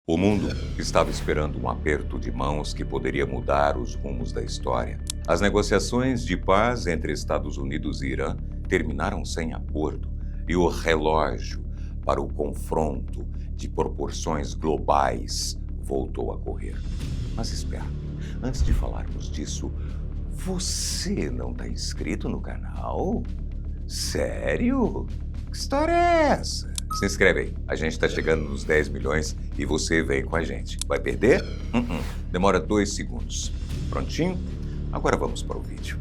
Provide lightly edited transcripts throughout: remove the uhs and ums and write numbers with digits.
O mundo estava esperando um aperto de mãos que poderia mudar os rumos da história. As negociações de paz entre Estados Unidos e Irã terminaram sem acordo e o relógio para o confronto de proporções globais voltou a correr. Mas espera, antes de falarmos disso, você não está inscrito no canal? Sério? Que história é essa? Se inscreve aí. A gente está chegando nos 10 milhões e você vem com a gente. Vai perder? Demora 2 segundos. Prontinho? Agora vamos para o vídeo.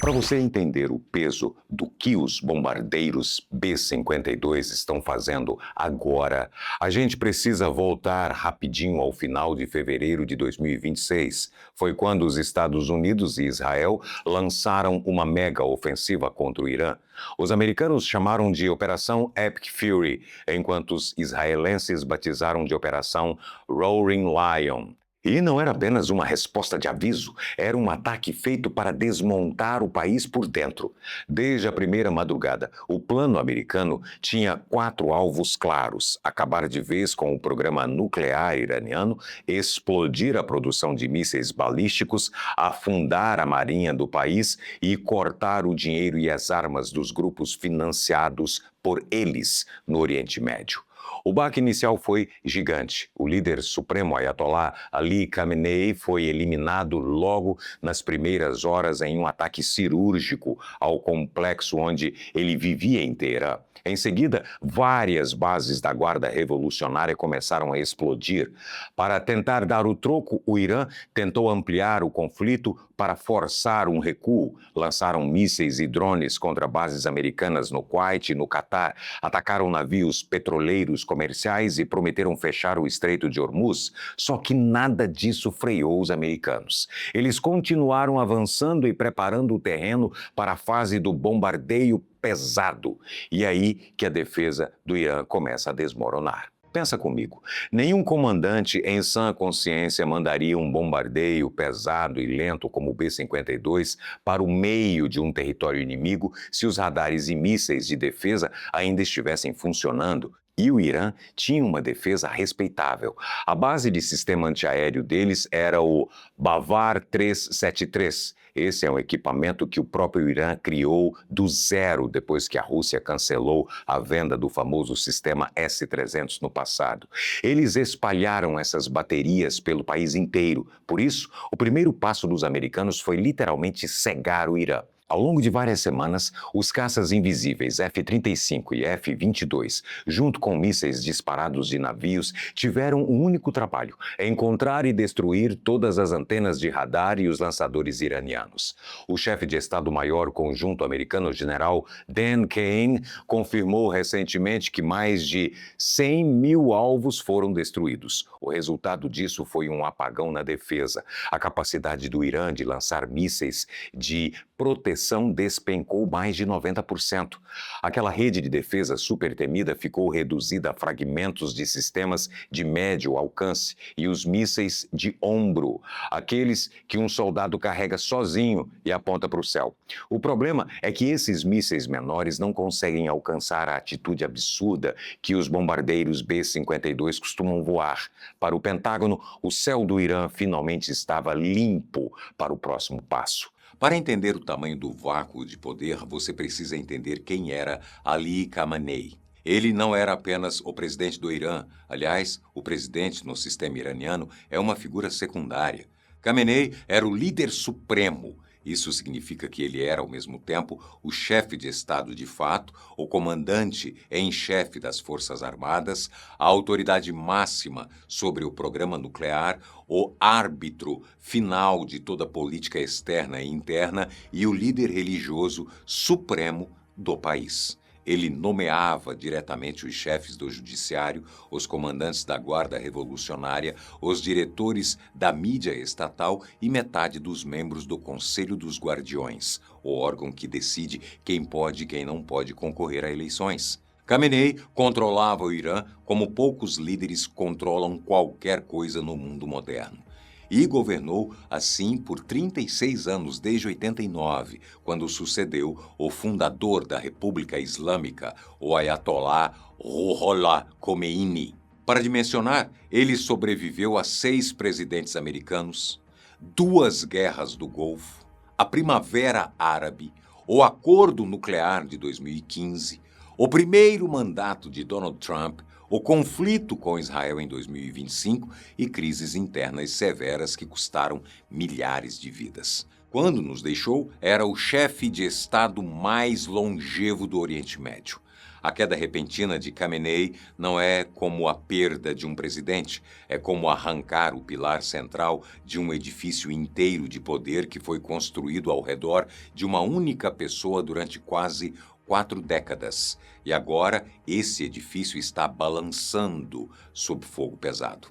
Para você entender o peso do que os bombardeiros B-52 estão fazendo agora, a gente precisa voltar rapidinho ao final de fevereiro de 2026. Foi quando os Estados Unidos e Israel lançaram uma mega ofensiva contra o Irã. Os americanos chamaram de Operação Epic Fury, enquanto os israelenses batizaram de Operação Roaring Lion. E não era apenas uma resposta de aviso, era um ataque feito para desmontar o país por dentro. Desde a primeira madrugada, o plano americano tinha 4 alvos claros: acabar de vez com o programa nuclear iraniano, explodir a produção de mísseis balísticos, afundar a marinha do país e cortar o dinheiro e as armas dos grupos financiados por eles no Oriente Médio. O baque inicial foi gigante. O líder supremo Ayatollah Ali Khamenei foi eliminado logo nas primeiras horas em um ataque cirúrgico ao complexo onde ele vivia em Teherã. Em seguida, várias bases da Guarda Revolucionária começaram a explodir. Para tentar dar o troco, o Irã tentou ampliar o conflito para forçar um recuo. Lançaram mísseis e drones contra bases americanas no Kuwait e no Catar, atacaram navios petroleiros comerciais e prometeram fechar o Estreito de Hormuz. Só que nada disso freou os americanos. Eles continuaram avançando e preparando o terreno para a fase do bombardeio pesado. E aí que a defesa do Irã começa a desmoronar. Pensa comigo, nenhum comandante em sã consciência mandaria um bombardeio pesado e lento como o B-52 para o meio de um território inimigo se os radares e mísseis de defesa ainda estivessem funcionando. E o Irã tinha uma defesa respeitável. A base de sistema antiaéreo deles era o Bavar 373. Esse é um equipamento que o próprio Irã criou do zero depois que a Rússia cancelou a venda do famoso sistema S-300 no passado. Eles espalharam essas baterias pelo país inteiro. Por isso, o primeiro passo dos americanos foi literalmente cegar o Irã. Ao longo de várias semanas, os caças invisíveis F-35 e F-22, junto com mísseis disparados de navios, tiveram um único trabalho: encontrar e destruir todas as antenas de radar e os lançadores iranianos. O chefe de Estado-Maior Conjunto americano, general Dan Kane, confirmou recentemente que mais de 100 mil alvos foram destruídos. O resultado disso foi um apagão na defesa. A capacidade do Irã de lançar mísseis de proteção despencou mais de 90%. Aquela rede de defesa super temida ficou reduzida a fragmentos de sistemas de médio alcance e os mísseis de ombro, aqueles que um soldado carrega sozinho e aponta para o céu. O problema é que esses mísseis menores não conseguem alcançar a altitude absurda que os bombardeiros B-52 costumam voar. Para o Pentágono, o céu do Irã finalmente estava limpo para o próximo passo. Para entender o tamanho do vácuo de poder, você precisa entender quem era Ali Khamenei. Ele não era apenas o presidente do Irã. Aliás, o presidente no sistema iraniano é uma figura secundária. Khamenei era o líder supremo. Isso significa que ele era, ao mesmo tempo, o chefe de Estado de fato, o comandante em chefe das Forças Armadas, a autoridade máxima sobre o programa nuclear, o árbitro final de toda política externa e interna e o líder religioso supremo do país. Ele nomeava diretamente os chefes do judiciário, os comandantes da Guarda Revolucionária, os diretores da mídia estatal e metade dos membros do Conselho dos Guardiões, o órgão que decide quem pode e quem não pode concorrer a eleições. Khamenei controlava o Irã como poucos líderes controlam qualquer coisa no mundo moderno. e governou assim por 36 anos, desde 89, quando sucedeu o fundador da República Islâmica, o Ayatollah Ruhollah Khomeini. Para dimensionar, ele sobreviveu a 6 presidentes americanos, 2 guerras do Golfo, a Primavera Árabe, o Acordo Nuclear de 2015, o primeiro mandato de Donald Trump, o conflito com Israel em 2025 e crises internas severas que custaram milhares de vidas. Quando nos deixou, era o chefe de Estado mais longevo do Oriente Médio. A queda repentina de Khamenei não é como a perda de um presidente, é como arrancar o pilar central de um edifício inteiro de poder que foi construído ao redor de uma única pessoa durante quase 4 décadas. E agora esse edifício está balançando sob fogo pesado.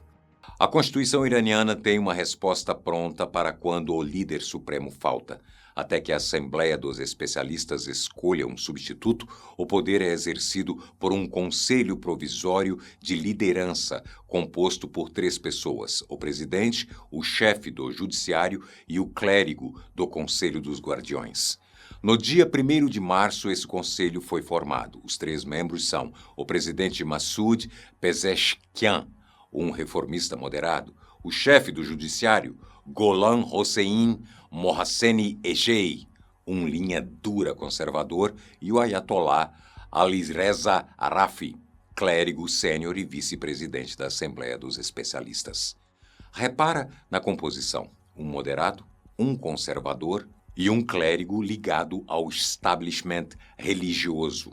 A Constituição iraniana tem uma resposta pronta para quando o líder supremo falta. Até que a Assembleia dos Especialistas escolha um substituto, o poder é exercido por um conselho provisório de liderança, composto por 3 pessoas: o presidente, o chefe do judiciário e o clérigo do Conselho dos Guardiões. No dia 1º de março, esse conselho foi formado. Os 3 membros são o presidente Massoud Pezeshkian, um reformista moderado, o chefe do judiciário, Golan Hossein Mohseni Ejei, um linha dura conservador, e o Ayatollah Alireza Arafi, clérigo sênior e vice-presidente da Assembleia dos Especialistas. Repara na composição: um moderado, um conservador e um clérigo ligado ao establishment religioso.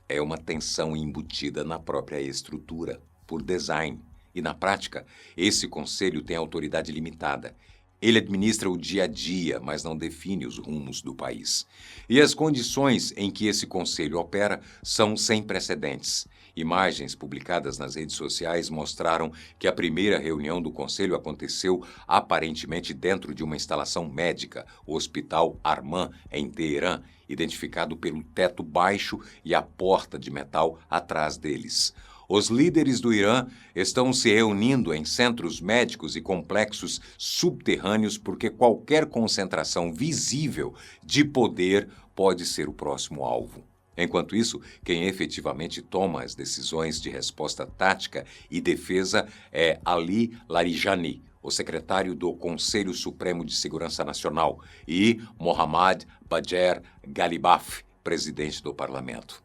É uma tensão embutida na própria estrutura, por design. E, na prática, esse conselho tem autoridade limitada. Ele administra o dia a dia, mas não define os rumos do país. E as condições em que esse conselho opera são sem precedentes. Imagens publicadas nas redes sociais mostraram que a primeira reunião do conselho aconteceu aparentemente dentro de uma instalação médica, o Hospital Arman, em Teherã, identificado pelo teto baixo e a porta de metal atrás deles. Os líderes do Irã estão se reunindo em centros médicos e complexos subterrâneos porque qualquer concentração visível de poder pode ser o próximo alvo. Enquanto isso, quem efetivamente toma as decisões de resposta tática e defesa é Ali Larijani, o secretário do Conselho Supremo de Segurança Nacional, e Mohammad Bagher Ghalibaf, presidente do parlamento.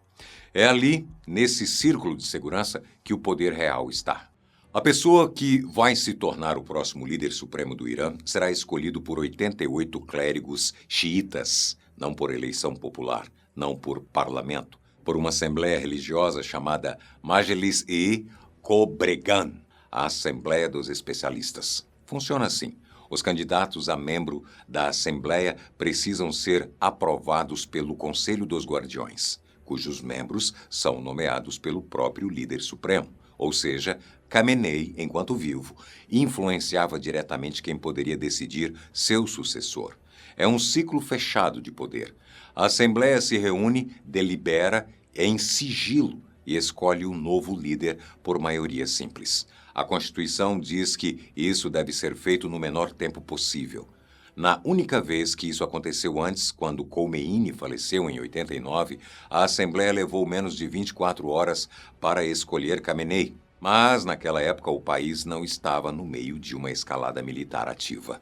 É ali, nesse círculo de segurança, que o poder real está. A pessoa que vai se tornar o próximo líder supremo do Irã será escolhido por 88 clérigos xiitas, não por eleição popular, não por parlamento, por uma assembleia religiosa chamada Majlis-e Kobregan, a Assembleia dos Especialistas. Funciona assim: os candidatos a membro da Assembleia precisam ser aprovados pelo Conselho dos Guardiões, cujos membros são nomeados pelo próprio líder supremo, ou seja, Khamenei, enquanto vivo, influenciava diretamente quem poderia decidir seu sucessor. É um ciclo fechado de poder. A Assembleia se reúne, delibera em sigilo e escolhe um novo líder por maioria simples. A Constituição diz que isso deve ser feito no menor tempo possível. Na única vez que isso aconteceu antes, quando Khomeini faleceu em 89, a Assembleia levou menos de 24 horas para escolher Khamenei. Mas, naquela época, o país não estava no meio de uma escalada militar ativa.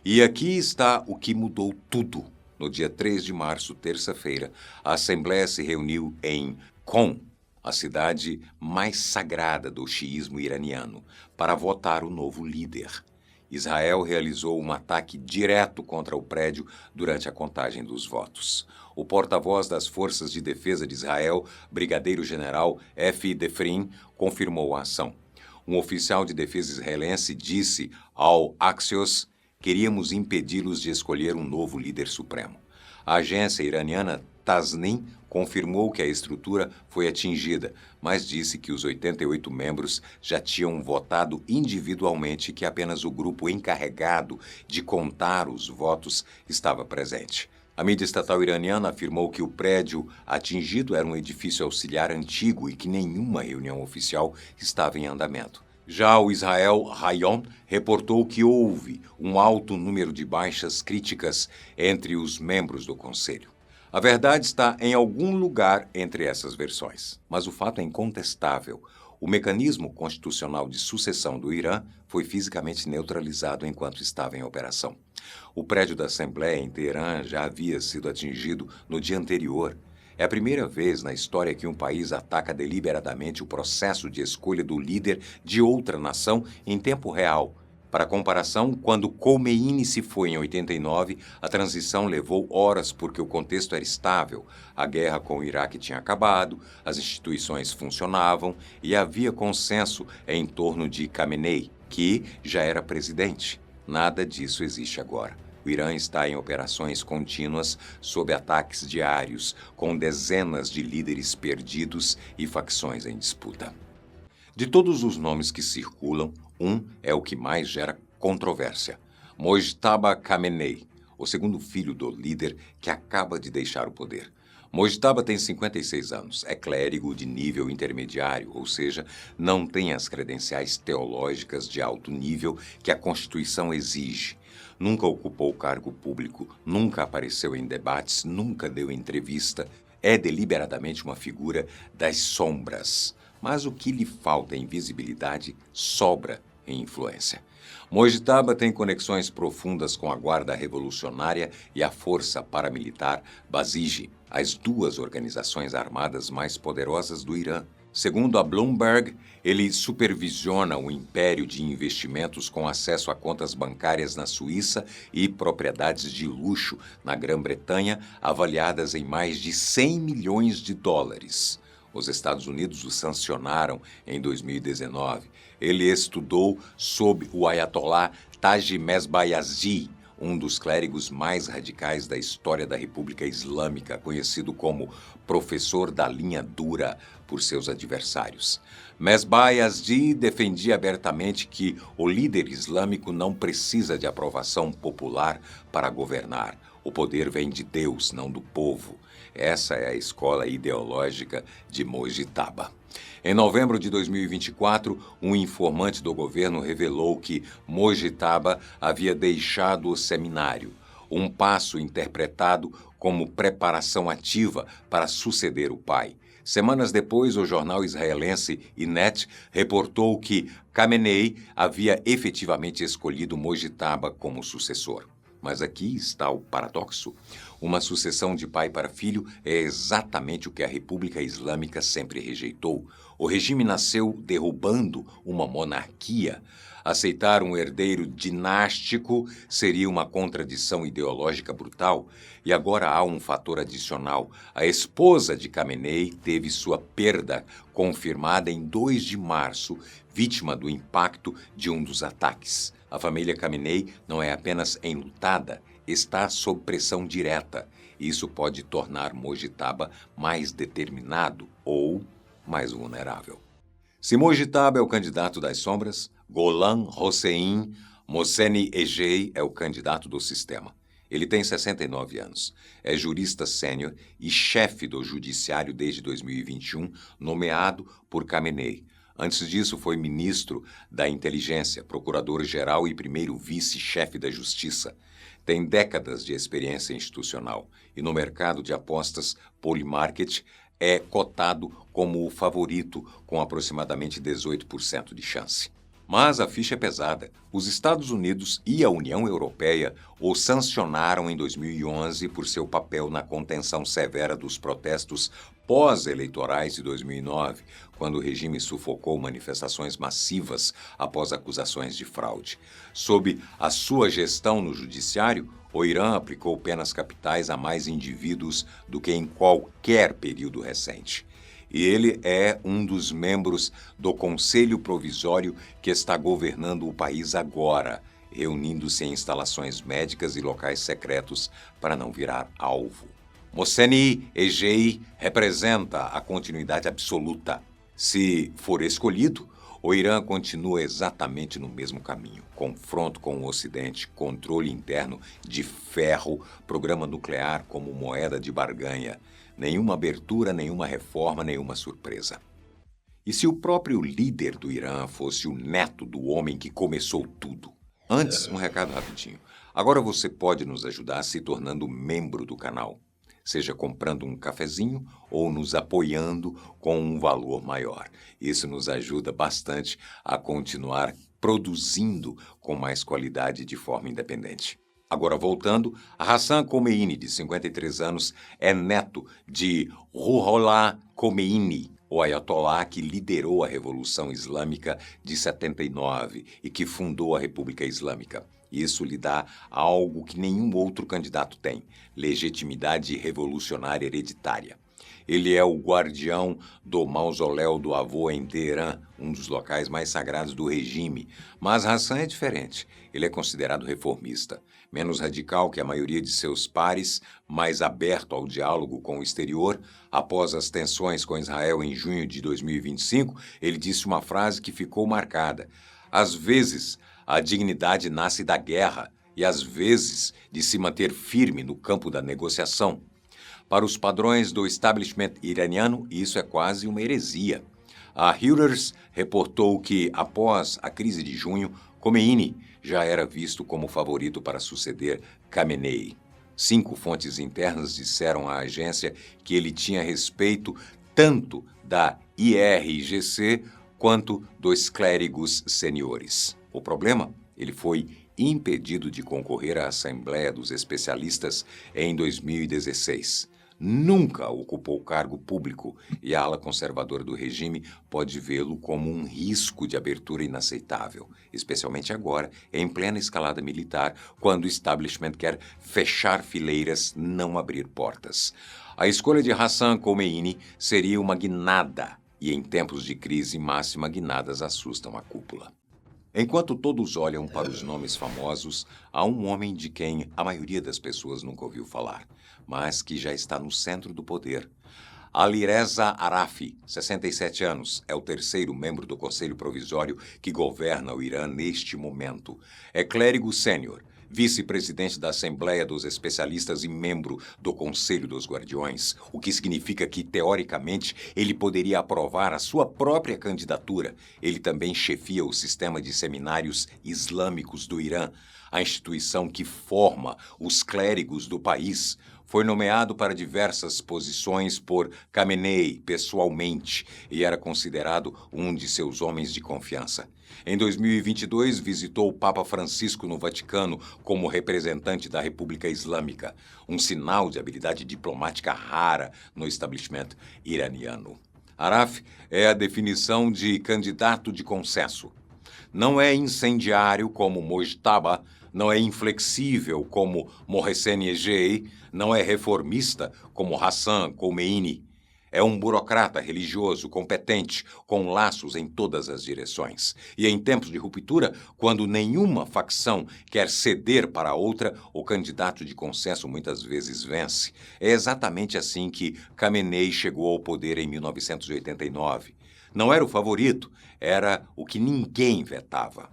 E aqui está o que mudou tudo. No dia 3 de março, terça-feira, a Assembleia se reuniu em Qom, a cidade mais sagrada do xiismo iraniano, para votar o novo líder. Israel realizou um ataque direto contra o prédio durante a contagem dos votos. O porta-voz das Forças de Defesa de Israel, brigadeiro-general Efi Defrin, confirmou a ação. Um oficial de defesa israelense disse ao Axios: "Queríamos impedi-los de escolher um novo líder supremo." A agência iraniana Tasnim confirmou que a estrutura foi atingida, mas disse que os 88 membros já tinham votado individualmente e que apenas o grupo encarregado de contar os votos estava presente. A mídia estatal iraniana afirmou que o prédio atingido era um edifício auxiliar antigo e que nenhuma reunião oficial estava em andamento. Já o Israel Hayom reportou que houve um alto número de baixas críticas entre os membros do Conselho. A verdade está em algum lugar entre essas versões, mas o fato é incontestável. O mecanismo constitucional de sucessão do Irã foi fisicamente neutralizado enquanto estava em operação. O prédio da Assembleia em Teherã já havia sido atingido no dia anterior. É a primeira vez na história que um país ataca deliberadamente o processo de escolha do líder de outra nação em tempo real. Para comparação, quando Khomeini se foi em 89, a transição levou horas porque o contexto era estável, a guerra com o Iraque tinha acabado, as instituições funcionavam e havia consenso em torno de Khamenei, que já era presidente. Nada disso existe agora. O Irã está em operações contínuas sob ataques diários, com dezenas de líderes perdidos e facções em disputa. De todos os nomes que circulam, um é o que mais gera controvérsia: Mojtaba Khamenei, o segundo filho do líder que acaba de deixar o poder. Mojtaba tem 56 anos, é clérigo de nível intermediário, ou seja, não tem as credenciais teológicas de alto nível que a Constituição exige. Nunca ocupou cargo público, nunca apareceu em debates, nunca deu entrevista. É deliberadamente uma figura das sombras. Mas o que lhe falta em visibilidade sobra em influência. Mojtaba tem conexões profundas com a Guarda Revolucionária e a Força Paramilitar Basij, as duas organizações armadas mais poderosas do Irã. Segundo a Bloomberg, ele supervisiona o império de investimentos com acesso a contas bancárias na Suíça e propriedades de luxo na Grã-Bretanha, avaliadas em mais de 100 milhões de dólares. Os Estados Unidos o sancionaram em 2019. Ele estudou sob o Ayatollah Tajimez Bayazid, um dos clérigos mais radicais da história da República Islâmica, conhecido como professor da linha dura por seus adversários. Mesbayazid defendia abertamente que o líder islâmico não precisa de aprovação popular para governar. O poder vem de Deus, não do povo. Essa é a escola ideológica de Mojtaba. Em novembro de 2024, um informante do governo revelou que Mojtaba havia deixado o seminário, um passo interpretado como preparação ativa para suceder o pai. Semanas depois, o jornal israelense Ynet reportou que Khamenei havia efetivamente escolhido Mojtaba como sucessor. Mas aqui está o paradoxo. Uma sucessão de pai para filho é exatamente o que a República Islâmica sempre rejeitou. O regime nasceu derrubando uma monarquia. Aceitar um herdeiro dinástico seria uma contradição ideológica brutal. E agora há um fator adicional. A esposa de Khamenei teve sua perda confirmada em 2 de março, vítima do impacto de um dos ataques. A família Khamenei não é apenas enlutada, está sob pressão direta. Isso pode tornar Mojtaba mais determinado ou mais vulnerável. Se Mojtaba é o candidato das sombras, Golan Hossein Mohseni Ejei é o candidato do sistema. Ele tem 69 anos, é jurista sênior e chefe do judiciário desde 2021, nomeado por Khamenei. Antes disso, foi ministro da Inteligência, procurador-geral e primeiro vice-chefe da Justiça. Tem décadas de experiência institucional e no mercado de apostas Polymarket é cotado como o favorito, com aproximadamente 18% de chance. Mas a ficha é pesada. Os Estados Unidos e a União Europeia o sancionaram em 2011 por seu papel na contenção severa dos protestos pós-eleitorais de 2009, quando o regime sufocou manifestações massivas após acusações de fraude. Sob a sua gestão no judiciário, o Irã aplicou penas capitais a mais indivíduos do que em qualquer período recente. E ele é um dos membros do Conselho Provisório que está governando o país agora, reunindo-se em instalações médicas e locais secretos para não virar alvo. Mohseni Ejei representa a continuidade absoluta. Se for escolhido, o Irã continua exatamente no mesmo caminho. Confronto com o Ocidente, controle interno de ferro, programa nuclear como moeda de barganha. Nenhuma abertura, nenhuma reforma, nenhuma surpresa. E se o próprio líder do Irã fosse o neto do homem que começou tudo? Antes, um recado rapidinho. Agora você pode nos ajudar se tornando membro do canal, seja comprando um cafezinho ou nos apoiando com um valor maior. Isso nos ajuda bastante a continuar produzindo com mais qualidade de forma independente. Agora, voltando, Hassan Khomeini, de 53 anos, é neto de Ruhollah Khomeini, o ayatollah que liderou a Revolução Islâmica de 79 e que fundou a República Islâmica. Isso lhe dá algo que nenhum outro candidato tem: legitimidade revolucionária hereditária. Ele é o guardião do mausoléu do avô em Teherã, um dos locais mais sagrados do regime. Mas Hassan é diferente. Ele é considerado reformista, menos radical que a maioria de seus pares, mais aberto ao diálogo com o exterior. Após as tensões com Israel em junho de 2025, ele disse uma frase que ficou marcada: às vezes, a dignidade nasce da guerra e às vezes de se manter firme no campo da negociação. Para os padrões do establishment iraniano, isso é quase uma heresia. A Reuters reportou que, após a crise de junho, Khomeini já era visto como favorito para suceder Khamenei. 5 fontes internas disseram à agência que ele tinha respeito tanto da IRGC quanto dos clérigos seniores. O problema? Ele foi impedido de concorrer à Assembleia dos Especialistas em 2016. Nunca ocupou cargo público e a ala conservadora do regime pode vê-lo como um risco de abertura inaceitável, especialmente agora, em plena escalada militar, quando o establishment quer fechar fileiras, não abrir portas. A escolha de Hassan Khomeini seria uma guinada, e em tempos de crise máxima, guinadas assustam a cúpula. Enquanto todos olham para os nomes famosos, há um homem de quem a maioria das pessoas nunca ouviu falar, mas que já está no centro do poder. Alireza Arafi, 67 anos, é o terceiro membro do Conselho Provisório que governa o Irã neste momento. É clérigo sênior, vice-presidente da Assembleia dos Especialistas e membro do Conselho dos Guardiões, o que significa que, teoricamente, ele poderia aprovar a sua própria candidatura. Ele também chefia o sistema de seminários islâmicos do Irã, a instituição que forma os clérigos do país. Foi nomeado para diversas posições por Khamenei pessoalmente e era considerado um de seus homens de confiança. Em 2022, visitou o Papa Francisco no Vaticano como representante da República Islâmica, um sinal de habilidade diplomática rara no establishment iraniano. Araf é a definição de candidato de consenso. Não é incendiário como Mojtaba, não é inflexível como Mohsen Ejei, não é reformista como Hassan Khomeini. É um burocrata religioso, competente, com laços em todas as direções. E em tempos de ruptura, quando nenhuma facção quer ceder para a outra, o candidato de consenso muitas vezes vence. É exatamente assim que Khamenei chegou ao poder em 1989. Não era o favorito, era o que ninguém vetava.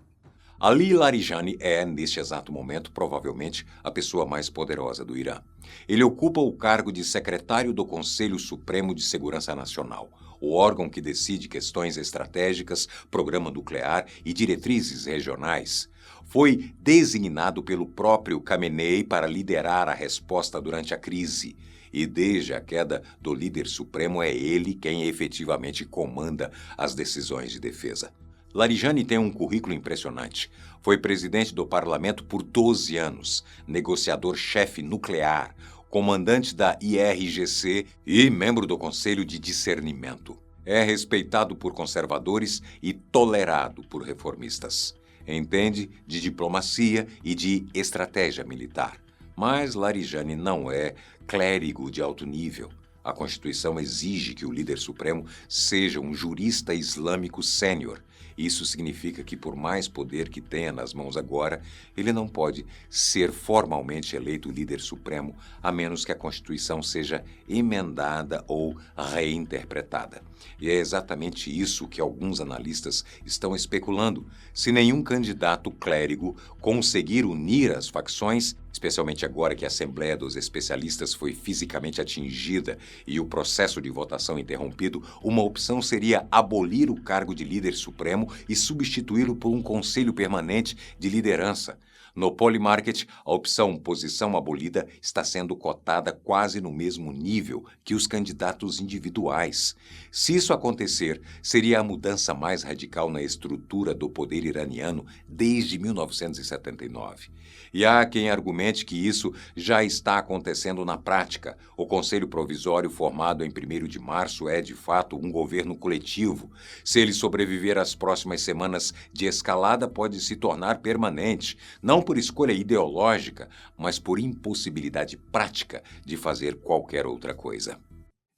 Ali Larijani é, neste exato momento, provavelmente a pessoa mais poderosa do Irã. Ele ocupa o cargo de secretário do Conselho Supremo de Segurança Nacional, o órgão que decide questões estratégicas, programa nuclear e diretrizes regionais. Foi designado pelo próprio Khamenei para liderar a resposta durante a crise. E desde a queda do líder supremo é ele quem efetivamente comanda as decisões de defesa. Larijani tem um currículo impressionante. Foi presidente do parlamento por 12 anos, negociador-chefe nuclear, comandante da IRGC e membro do Conselho de Discernimento. É respeitado por conservadores e tolerado por reformistas. Entende de diplomacia e de estratégia militar. Mas Larijani não é clérigo de alto nível. A Constituição exige que o líder supremo seja um jurista islâmico sênior Isso significa que, por mais poder que tenha nas mãos agora, ele não pode ser formalmente eleito líder supremo, a menos que a Constituição seja emendada ou reinterpretada. E é exatamente isso que alguns analistas estão especulando. Se nenhum candidato clérigo conseguir unir as facções, especialmente agora que a Assembleia dos Especialistas foi fisicamente atingida e o processo de votação interrompido, uma opção seria abolir o cargo de líder supremo e substituí-lo por um conselho permanente de liderança. No Polymarket, a opção posição abolida está sendo cotada quase no mesmo nível que os candidatos individuais. Se isso acontecer, seria a mudança mais radical na estrutura do poder iraniano desde 1979. E há quem argumente que isso já está acontecendo na prática. O Conselho Provisório, formado em 1º de março, é, de fato, um governo coletivo. Se ele sobreviver às próximas semanas de escalada, pode se tornar permanente, não por escolha ideológica, mas por impossibilidade prática de fazer qualquer outra coisa.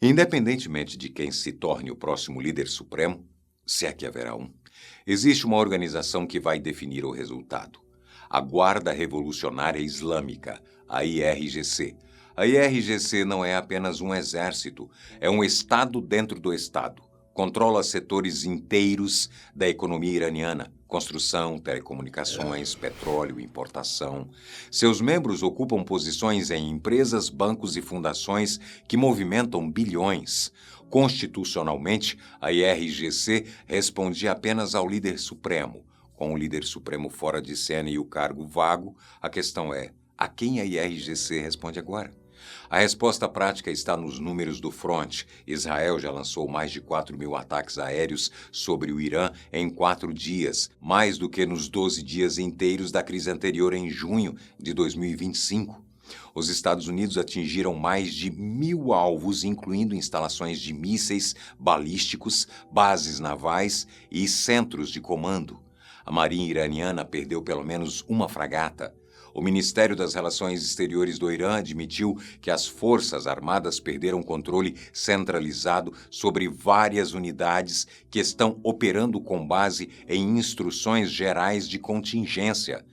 Independentemente de quem se torne o próximo líder supremo, se é que haverá um, existe uma organização que vai definir o resultado. A Guarda Revolucionária Islâmica, a IRGC. A IRGC não é apenas um exército, é um Estado dentro do Estado. Controla setores inteiros da economia iraniana: construção, telecomunicações, petróleo, importação. Seus membros ocupam posições em empresas, bancos e fundações que movimentam bilhões. Constitucionalmente, a IRGC respondia apenas ao líder supremo. Com o líder supremo fora de cena e o cargo vago, a questão é: a quem a IRGC responde agora? A resposta prática está nos números do front. Israel já lançou mais de 4.000 ataques aéreos sobre o Irã em 4 dias, mais do que nos 12 dias inteiros da crise anterior em junho de 2025. Os Estados Unidos atingiram mais de 1.000 alvos, incluindo instalações de mísseis balísticos, bases navais e centros de comando. A marinha iraniana perdeu pelo menos uma fragata. O Ministério das Relações Exteriores do Irã admitiu que as Forças Armadas perderam controle centralizado sobre várias unidades que estão operando com base em instruções gerais de contingência.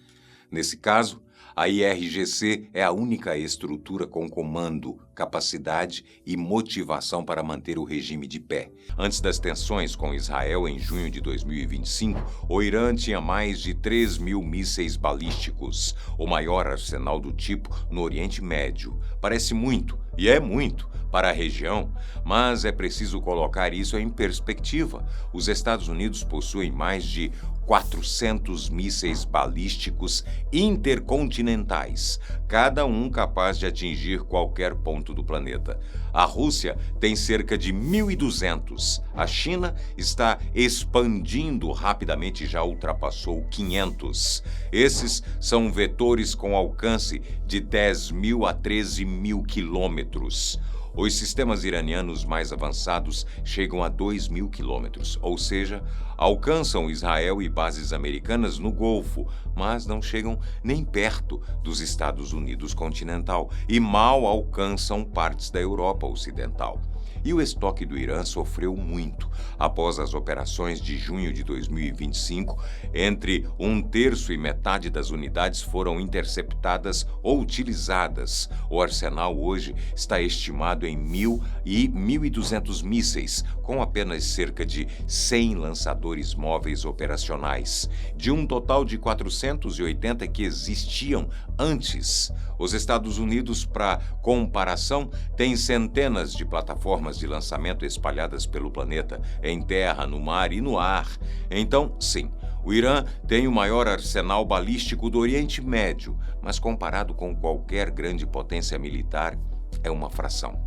Nesse caso, a IRGC é a única estrutura com comando, capacidade e motivação para manter o regime de pé. Antes das tensões com Israel em junho de 2025, o Irã tinha mais de 3.000 mísseis balísticos, o maior arsenal do tipo no Oriente Médio. Parece muito, e é muito, para a região, mas é preciso colocar isso em perspectiva. Os Estados Unidos possuem mais de 400 mísseis balísticos intercontinentais, cada um capaz de atingir qualquer ponto do planeta. A Rússia tem cerca de 1.200. A China está expandindo rapidamente e já ultrapassou 500. Esses são vetores com alcance de 10.000 a 13.000 quilômetros. Os sistemas iranianos mais avançados chegam a 2.000 quilômetros, ou seja, alcançam Israel e bases americanas no Golfo, mas não chegam nem perto dos Estados Unidos continental e mal alcançam partes da Europa Ocidental. E o estoque do Irã sofreu muito. Após as operações de junho de 2025, entre 1/3 e metade das unidades foram interceptadas ou utilizadas. O arsenal hoje está estimado em 1.000 e 1.200 mísseis, com apenas cerca de 100 lançadores móveis operacionais, de um total de 480 que existiam antes. Os Estados Unidos, para comparação, têm centenas de plataformas de lançamento espalhadas pelo planeta, em terra, no mar e no ar. Então, sim, o Irã tem o maior arsenal balístico do Oriente Médio, mas comparado com qualquer grande potência militar, é uma fração.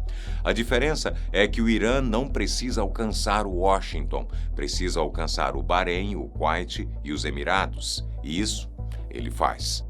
A diferença é que o Irã não precisa alcançar Washington, precisa alcançar o Bahrein, o Kuwait e os Emirados. E isso ele faz.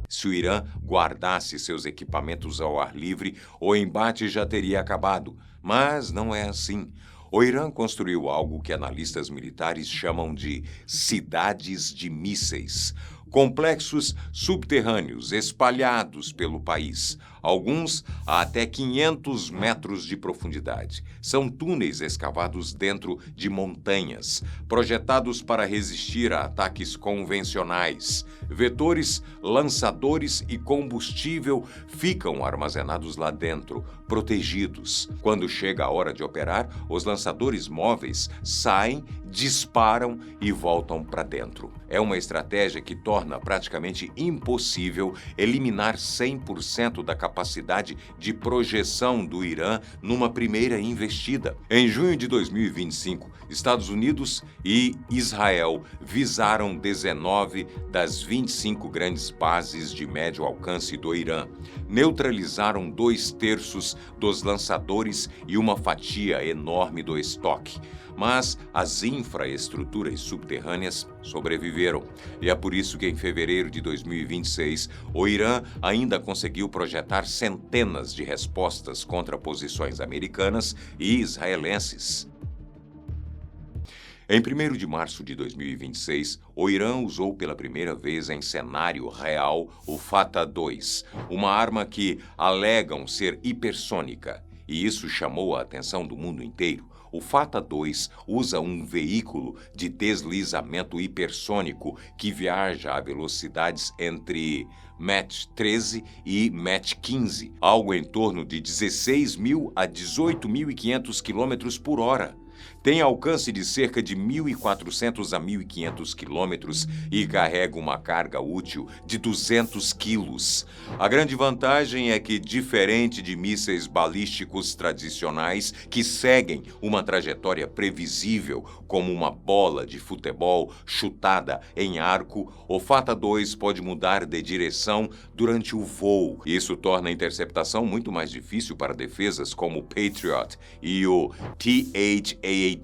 Se o Irã guardasse seus equipamentos ao ar livre, o embate já teria acabado. Mas não é assim. O Irã construiu algo que analistas militares chamam de cidades de mísseis. complexos subterrâneos espalhados pelo país, alguns a até 500 metros de profundidade. São túneis escavados dentro de montanhas, projetados para resistir a ataques convencionais. Vetores, lançadores e combustível ficam armazenados lá dentro, protegidos. Quando chega a hora de operar, os lançadores móveis saem, disparam e voltam para dentro. É uma estratégia que torna praticamente impossível eliminar 100% da capacidade de projeção do Irã numa primeira investida. Em junho de 2025, Estados Unidos e Israel visaram 19 das 25 grandes bases de médio alcance do Irã. Neutralizaram 2/3 dos lançadores e uma fatia enorme do estoque. Mas as infraestruturas subterrâneas sobreviveram. E é por isso que em fevereiro de 2026, o Irã ainda conseguiu projetar centenas de respostas contra posições americanas e israelenses. Em 1º de março de 2026, o Irã usou pela primeira vez em cenário real o Fatah-2, uma arma que alegam ser hipersônica, e isso chamou a atenção do mundo inteiro. O Fatah-2 usa um veículo de deslizamento hipersônico que viaja a velocidades entre Mach 13 e Mach 15, algo em torno de 16.000 a 18.500 km por hora. Tem alcance de cerca de 1.400 a 1.500 quilômetros e carrega uma carga útil de 200 quilos. A grande vantagem é que, diferente de mísseis balísticos tradicionais que seguem uma trajetória previsível, como uma bola de futebol chutada em arco, o Fatah-2 pode mudar de direção durante o voo. Isso torna a interceptação muito mais difícil para defesas como o Patriot e o THAAD,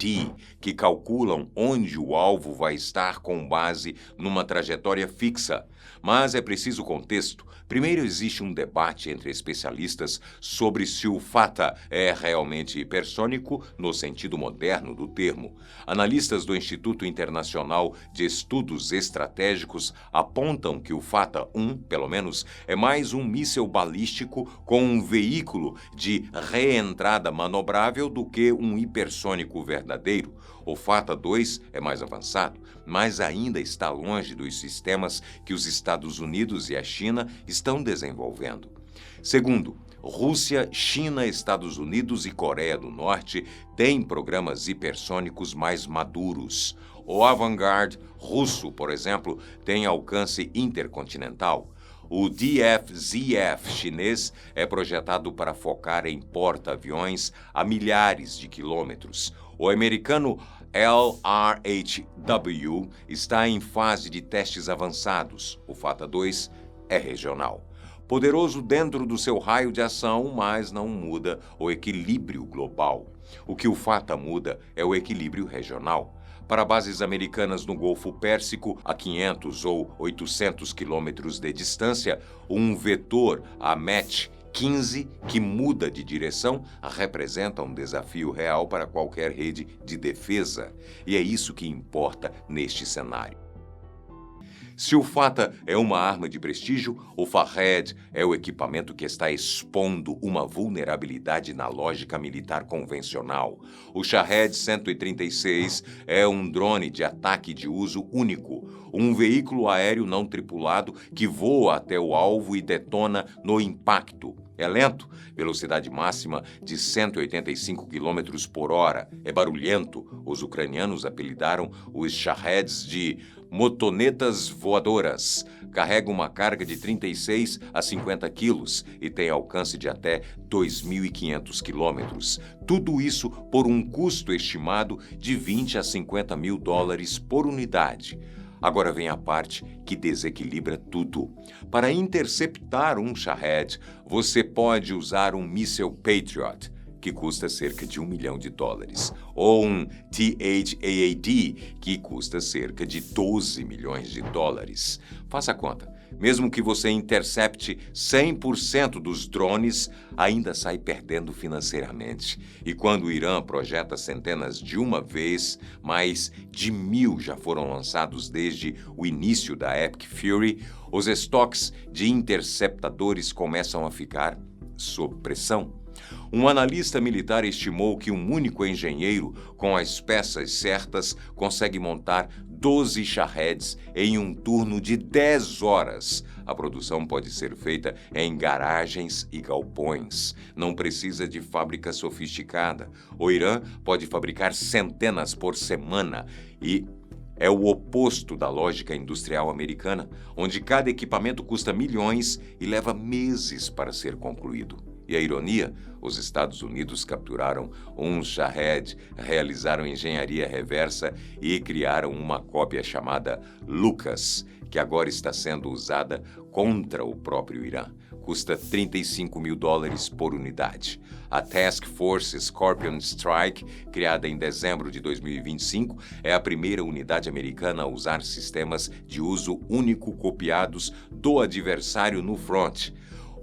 que calculam onde o alvo vai estar com base numa trajetória fixa. Mas é preciso contexto. Primeiro, existe um debate entre especialistas sobre se o Fatah é realmente hipersônico no sentido moderno do termo. Analistas do Instituto Internacional de Estudos Estratégicos apontam que o Fatah-1, pelo menos, é mais um míssil balístico com um veículo de reentrada manobrável do que um hipersônico verdadeiro. O Fatah-2 é mais avançado, mas ainda está longe dos sistemas que os Estados Unidos e a China estão desenvolvendo. Segundo, Rússia, China, Estados Unidos e Coreia do Norte têm programas hipersônicos mais maduros. O Avangard russo, por exemplo, tem alcance intercontinental. O DF-ZF chinês é projetado para focar em porta-aviões a milhares de quilômetros. O americano LRHW está em fase de testes avançados. O Fatah-2 é regional. Poderoso dentro do seu raio de ação, mas não muda o equilíbrio global. O que o Fatah muda é o equilíbrio regional. Para bases americanas no Golfo Pérsico, a 500 ou 800 quilômetros de distância, um vetor a Mach 15 que muda de direção representa um desafio real para qualquer rede de defesa. E é isso que importa neste cenário. Se o Fatah é uma arma de prestígio, o Fahed é o equipamento que está expondo uma vulnerabilidade na lógica militar convencional. O Shahed 136 é um drone de ataque de uso único, um veículo aéreo não tripulado que voa até o alvo e detona no impacto. É lento, velocidade máxima de 185 km por hora. É barulhento. Os ucranianos apelidaram os Shaheds de motonetas voadoras. Carrega uma carga de 36 a 50 quilos e tem alcance de até 2.500 quilômetros. Tudo isso por um custo estimado de 20 a 50 mil dólares por unidade. Agora vem a parte que desequilibra tudo. Para interceptar um Shahed, você pode usar um míssil Patriot, que custa cerca de $1 milhão, ou um THAAD, que custa cerca de $12 milhões. Faça a conta. Mesmo que você intercepte 100% dos drones, ainda sai perdendo financeiramente. E quando o Irã projeta centenas de uma vez, mais de 1.000 já foram lançados desde o início da Epic Fury, os estoques de interceptadores começam a ficar sob pressão. Um analista militar estimou que um único engenheiro, com as peças certas, consegue montar 12 Shaheds em um turno de 10 horas. A produção pode ser feita em garagens e galpões. Não precisa de fábrica sofisticada. O Irã pode fabricar centenas por semana e é o oposto da lógica industrial americana, onde cada equipamento custa milhões e leva meses para ser concluído. E a ironia, os Estados Unidos capturaram um Shahed, realizaram engenharia reversa e criaram uma cópia chamada Lucas, que agora está sendo usada contra o próprio Irã. Custa $35.000 por unidade. A Task Force Scorpion Strike, criada em dezembro de 2025, é a primeira unidade americana a usar sistemas de uso único copiados do adversário no front.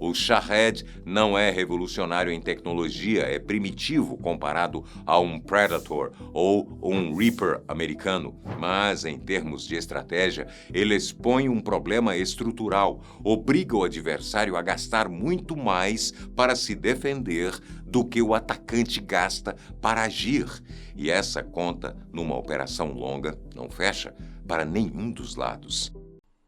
O Shahed não é revolucionário em tecnologia, é primitivo comparado a um Predator ou um Reaper americano, mas em termos de estratégia, ele expõe um problema estrutural, obriga o adversário a gastar muito mais para se defender do que o atacante gasta para agir. E essa conta, numa operação longa, não fecha para nenhum dos lados.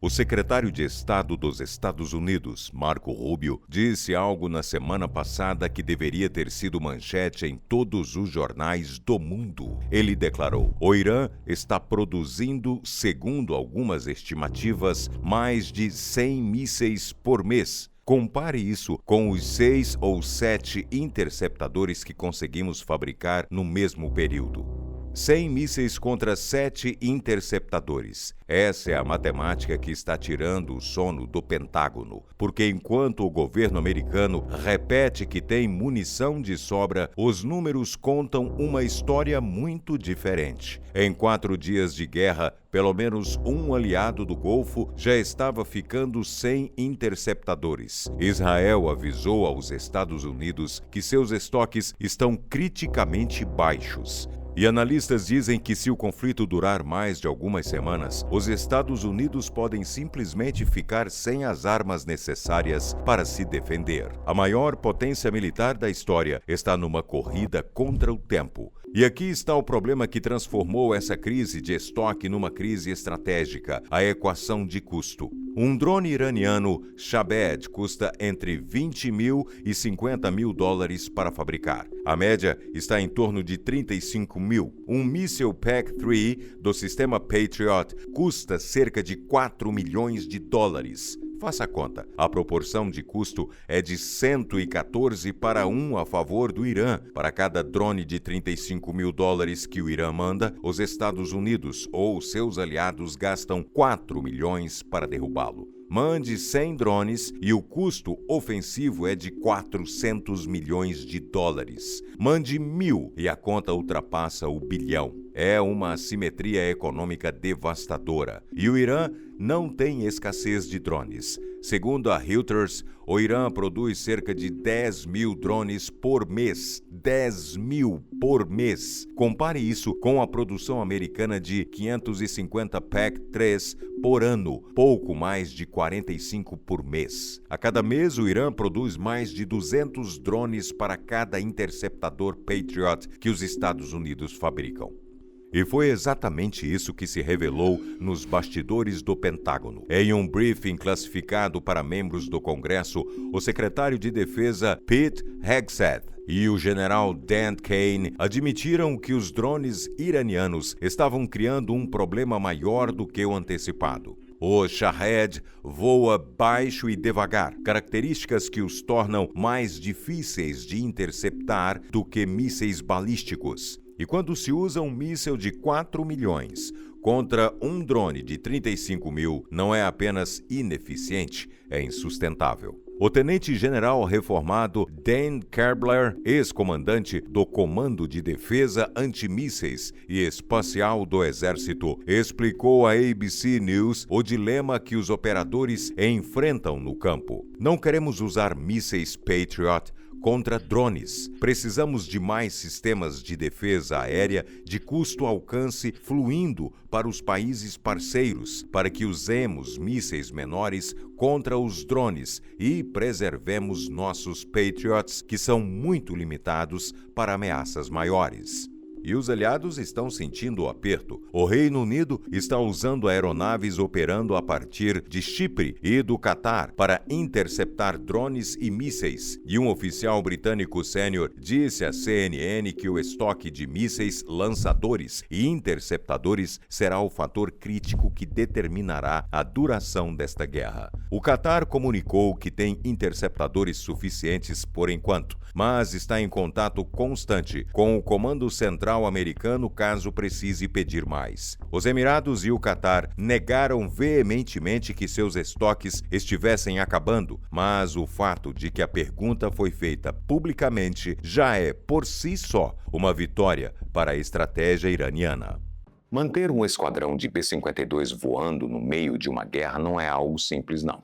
O secretário de Estado dos Estados Unidos, Marco Rubio, disse algo na semana passada que deveria ter sido manchete em todos os jornais do mundo. Ele declarou: o Irã está produzindo, segundo algumas estimativas, mais de 100 mísseis por mês. Compare isso com os 6 ou 7 interceptadores que conseguimos fabricar no mesmo período. 100 mísseis contra 7 interceptadores. Essa é a matemática que está tirando o sono do Pentágono, porque enquanto o governo americano repete que tem munição de sobra, os números contam uma história muito diferente. Em 4 dias de guerra, pelo menos um aliado do Golfo já estava ficando sem interceptadores. Israel avisou aos Estados Unidos que seus estoques estão criticamente baixos. E analistas dizem que se o conflito durar mais de algumas semanas, os Estados Unidos podem simplesmente ficar sem as armas necessárias para se defender. A maior potência militar da história está numa corrida contra o tempo. E aqui está o problema que transformou essa crise de estoque numa crise estratégica: a equação de custo. Um drone iraniano Shahed custa entre $20.000 e $50.000 para fabricar. A média está em torno de $35.000. Um míssil PAC-3 do sistema Patriot custa cerca de $4 milhões. Faça a conta. A proporção de custo é de 114 para 1 a favor do Irã. Para cada drone de $35.000 que o Irã manda, os Estados Unidos ou seus aliados gastam $4 milhões para derrubá-lo. Mande 100 drones e o custo ofensivo é de $400 milhões. Mande 1.000 e a conta ultrapassa o bilhão. É uma assimetria econômica devastadora. E o Irã não tem escassez de drones. Segundo a Reuters, o Irã produz cerca de 10.000 drones por mês. 10.000 por mês. Compare isso com a produção americana de 550 PAC-3 por ano, pouco mais de 45 por mês. A cada mês, o Irã produz mais de 200 drones para cada interceptador Patriot que os Estados Unidos fabricam. E foi exatamente isso que se revelou nos bastidores do Pentágono. Em um briefing classificado para membros do Congresso, o secretário de Defesa Pete Hegseth e o general Dan Kane admitiram que os drones iranianos estavam criando um problema maior do que o antecipado. O Shahed voa baixo e devagar, características que os tornam mais difíceis de interceptar do que mísseis balísticos. E quando se usa um míssil de 4 milhões contra um drone de 35.000, não é apenas ineficiente, é insustentável. O tenente-general reformado Dan Kerbler, ex-comandante do Comando de Defesa Antimísseis e Espacial do Exército, explicou à ABC News o dilema que os operadores enfrentam no campo. Não queremos usar mísseis Patriot contra drones. Precisamos de mais sistemas de defesa aérea de custo-alcance fluindo para os países parceiros, para que usemos mísseis menores contra os drones e preservemos nossos Patriots, que são muito limitados para ameaças maiores. E os aliados estão sentindo o aperto. O Reino Unido está usando aeronaves operando a partir de Chipre e do Catar para interceptar drones e mísseis. E um oficial britânico sênior disse à CNN que o estoque de mísseis lançadores e interceptadores será o fator crítico que determinará a duração desta guerra. O Catar comunicou que tem interceptadores suficientes por enquanto, mas está em contato constante com o Comando Central americano caso precise pedir mais. Os Emirados e o Catar negaram veementemente que seus estoques estivessem acabando, mas o fato de que a pergunta foi feita publicamente já é, por si só, uma vitória para a estratégia iraniana. Manter um esquadrão de B-52 voando no meio de uma guerra não é algo simples, não.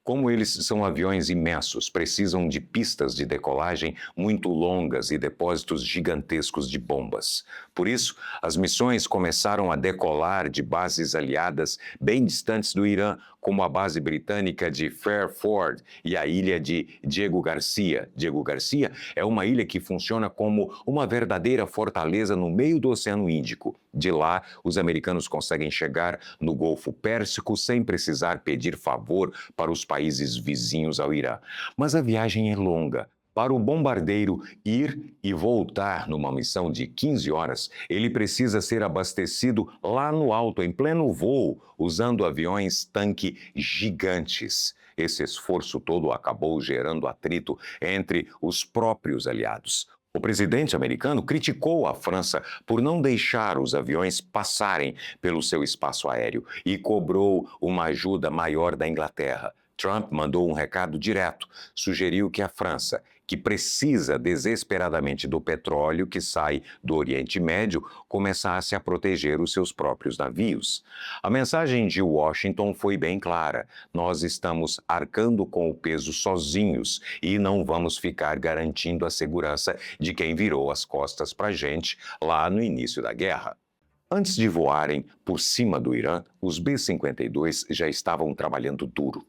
Como eles são aviões imensos, precisam de pistas de decolagem muito longas e depósitos gigantescos de bombas. Por isso, as missões começaram a decolar de bases aliadas bem distantes do Irã, como a base britânica de Fairford e a ilha de Diego Garcia. Diego Garcia é uma ilha que funciona como uma verdadeira fortaleza no meio do Oceano Índico. De lá, os americanos conseguem chegar no Golfo Pérsico sem precisar pedir favor para os países vizinhos ao Irã. Mas a viagem é longa. Para o bombardeiro ir e voltar numa missão de 15 horas, ele precisa ser abastecido lá no alto, em pleno voo, usando aviões-tanque gigantes. Esse esforço todo acabou gerando atrito entre os próprios aliados. O presidente americano criticou a França por não deixar os aviões passarem pelo seu espaço aéreo e cobrou uma ajuda maior da Inglaterra. Trump mandou um recado direto, sugeriu que a França, que precisa desesperadamente do petróleo que sai do Oriente Médio, começasse a proteger os seus próprios navios. A mensagem de Washington foi bem clara: nós estamos arcando com o peso sozinhos e não vamos ficar garantindo a segurança de quem virou as costas para a gente lá no início da guerra. Antes de voarem por cima do Irã, os B-52 já estavam trabalhando duro.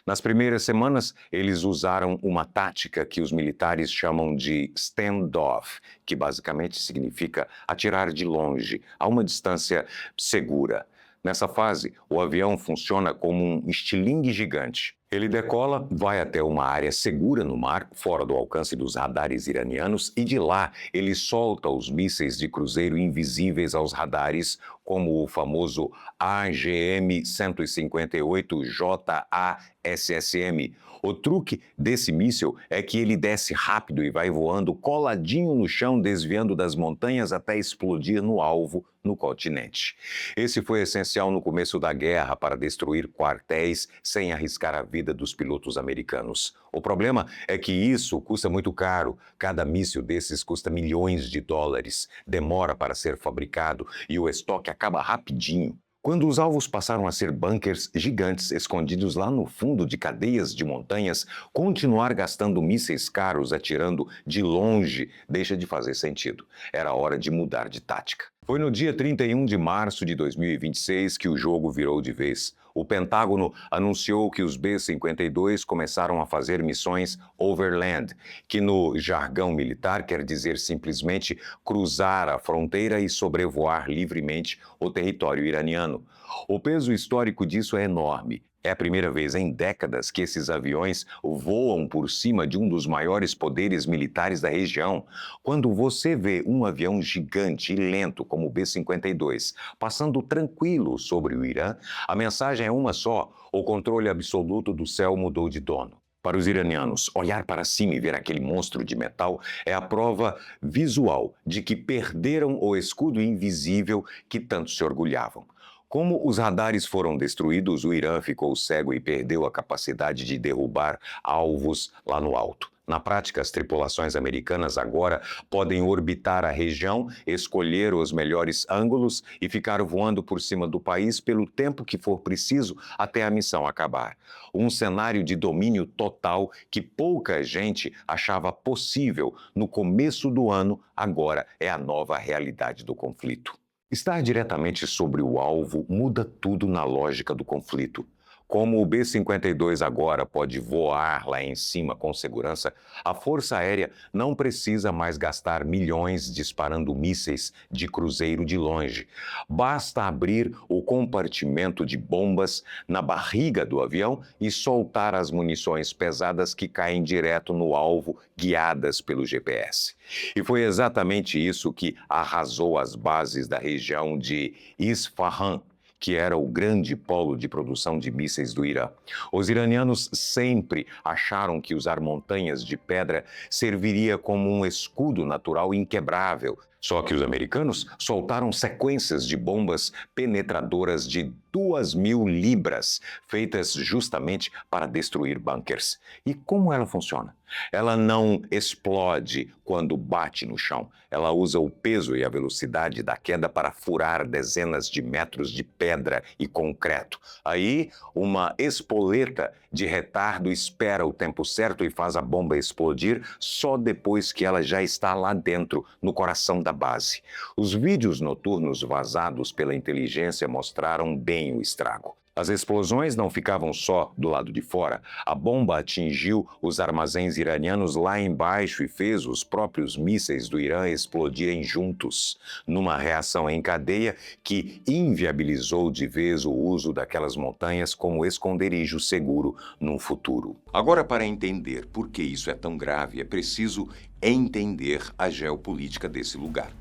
Nas primeiras semanas, eles usaram uma tática que os militares chamam de standoff, que basicamente significa atirar de longe, a uma distância segura. Nessa fase, o avião funciona como um estilingue gigante. Ele decola, vai até uma área segura no mar, fora do alcance dos radares iranianos, e de lá ele solta os mísseis de cruzeiro invisíveis aos radares, como o famoso AGM-158JASSM. O truque desse míssil é que ele desce rápido e vai voando coladinho no chão, desviando das montanhas até explodir no alvo no continente. Esse foi essencial no começo da guerra para destruir quartéis sem arriscar a vida dos pilotos americanos. O problema é que isso custa muito caro. Cada míssil desses custa milhões de dólares, demora para ser fabricado e o estoque acaba rapidinho. Quando os alvos passaram a ser bunkers gigantes escondidos lá no fundo de cadeias de montanhas, continuar gastando mísseis caros atirando de longe deixa de fazer sentido. Era hora de mudar de tática. Foi no dia 31 de março de 2026 que o jogo virou de vez. O Pentágono anunciou que os B-52 começaram a fazer missões overland, que no jargão militar quer dizer simplesmente cruzar a fronteira e sobrevoar livremente o território iraniano. O peso histórico disso é enorme. É a primeira vez em décadas que esses aviões voam por cima de um dos maiores poderes militares da região. Quando você vê um avião gigante e lento como o B-52 passando tranquilo sobre o Irã, a mensagem é uma só: o controle absoluto do céu mudou de dono. Para os iranianos, olhar para cima e ver aquele monstro de metal é a prova visual de que perderam o escudo invisível que tanto se orgulhavam. Como os radares foram destruídos, o Irã ficou cego e perdeu a capacidade de derrubar alvos lá no alto. Na prática, as tripulações americanas agora podem orbitar a região, escolher os melhores ângulos e ficar voando por cima do país pelo tempo que for preciso até a missão acabar. Um cenário de domínio total que pouca gente achava possível no começo do ano, agora é a nova realidade do conflito. Estar diretamente sobre o alvo muda tudo na lógica do conflito. Como o B-52 agora pode voar lá em cima com segurança, a Força Aérea não precisa mais gastar milhões disparando mísseis de cruzeiro de longe. Basta abrir o compartimento de bombas na barriga do avião e soltar as munições pesadas que caem direto no alvo, guiadas pelo GPS. E foi exatamente isso que arrasou as bases da região de Isfahan, que era o grande polo de produção de mísseis do Irã. Os iranianos sempre acharam que usar montanhas de pedra serviria como um escudo natural inquebrável. Só que os americanos soltaram sequências de bombas penetradoras de 2.000 libras, feitas justamente para destruir bunkers. E como ela funciona? Ela não explode quando bate no chão. Ela usa o peso e a velocidade da queda para furar dezenas de metros de pedra e concreto. Aí, uma espoleta de retardo espera o tempo certo e faz a bomba explodir só depois que ela já está lá dentro, no coração da base. Os vídeos noturnos vazados pela inteligência mostraram bem o estrago. As explosões não ficavam só do lado de fora. A bomba atingiu os armazéns iranianos lá embaixo e fez os próprios mísseis do Irã explodirem juntos, numa reação em cadeia que inviabilizou de vez o uso daquelas montanhas como esconderijo seguro no futuro. Agora, para entender por que isso é tão grave, é preciso entender a geopolítica desse lugar.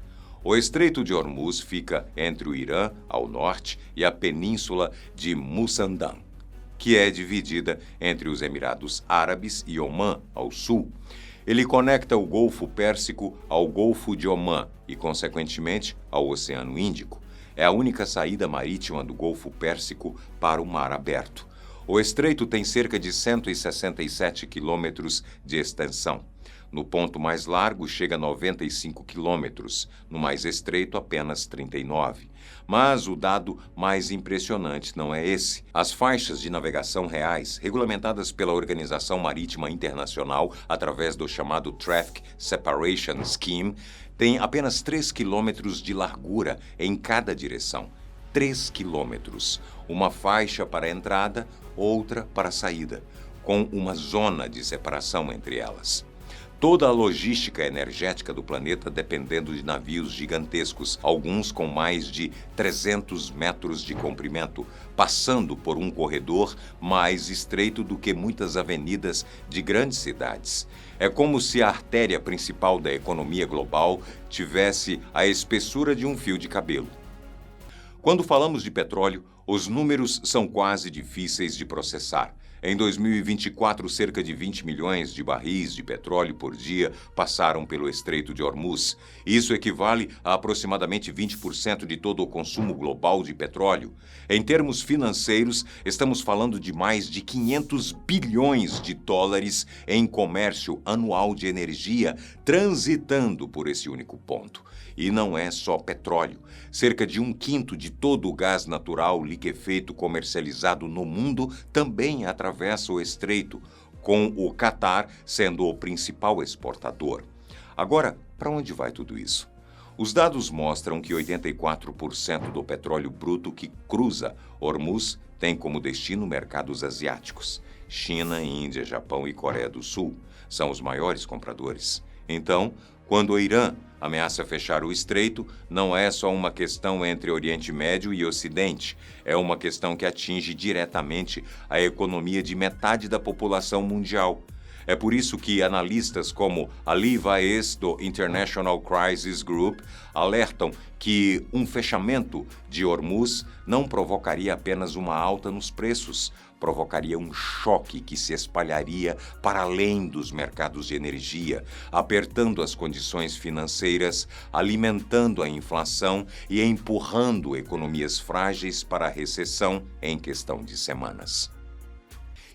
O Estreito de Hormuz fica entre o Irã, ao norte, e a península de Musandam, que é dividida entre os Emirados Árabes e Omã, ao sul. Ele conecta o Golfo Pérsico ao Golfo de Omã e, consequentemente, ao Oceano Índico. É a única saída marítima do Golfo Pérsico para o mar aberto. O estreito tem cerca de 167 quilômetros de extensão. No ponto mais largo, chega a 95 quilômetros, no mais estreito, apenas 39. Mas o dado mais impressionante não é esse. As faixas de navegação reais, regulamentadas pela Organização Marítima Internacional através do chamado Traffic Separation Scheme, têm apenas 3 quilômetros de largura em cada direção. 3 quilômetros. Uma faixa para a entrada, outra para a saída, com uma zona de separação entre elas. Toda a logística energética do planeta dependendo de navios gigantescos, alguns com mais de 300 metros de comprimento, passando por um corredor mais estreito do que muitas avenidas de grandes cidades. É como se a artéria principal da economia global tivesse a espessura de um fio de cabelo. Quando falamos de petróleo, os números são quase difíceis de processar. Em 2024, cerca de 20 milhões de barris de petróleo por dia passaram pelo Estreito de Hormuz. Isso equivale a aproximadamente 20% de todo o consumo global de petróleo. Em termos financeiros, estamos falando de mais de 500 bilhões de dólares em comércio anual de energia transitando por esse único ponto. E não é só petróleo. Cerca de 1/5 de todo o gás natural liquefeito comercializado no mundo também atravessa o estreito, com o Catar sendo o principal exportador. Agora, para onde vai tudo isso? Os dados mostram que 84% do petróleo bruto que cruza Hormuz tem como destino mercados asiáticos. China, Índia, Japão e Coreia do Sul são os maiores compradores. Então, quando o Irã ameaça fechar o estreito, não é só uma questão entre Oriente Médio e Ocidente, é uma questão que atinge diretamente a economia de metade da população mundial. É por isso que analistas como Ali Vaez, do International Crisis Group, alertam que um fechamento de Hormuz não provocaria apenas uma alta nos preços, provocaria um choque que se espalharia para além dos mercados de energia, apertando as condições financeiras, alimentando a inflação e empurrando economias frágeis para a recessão em questão de semanas.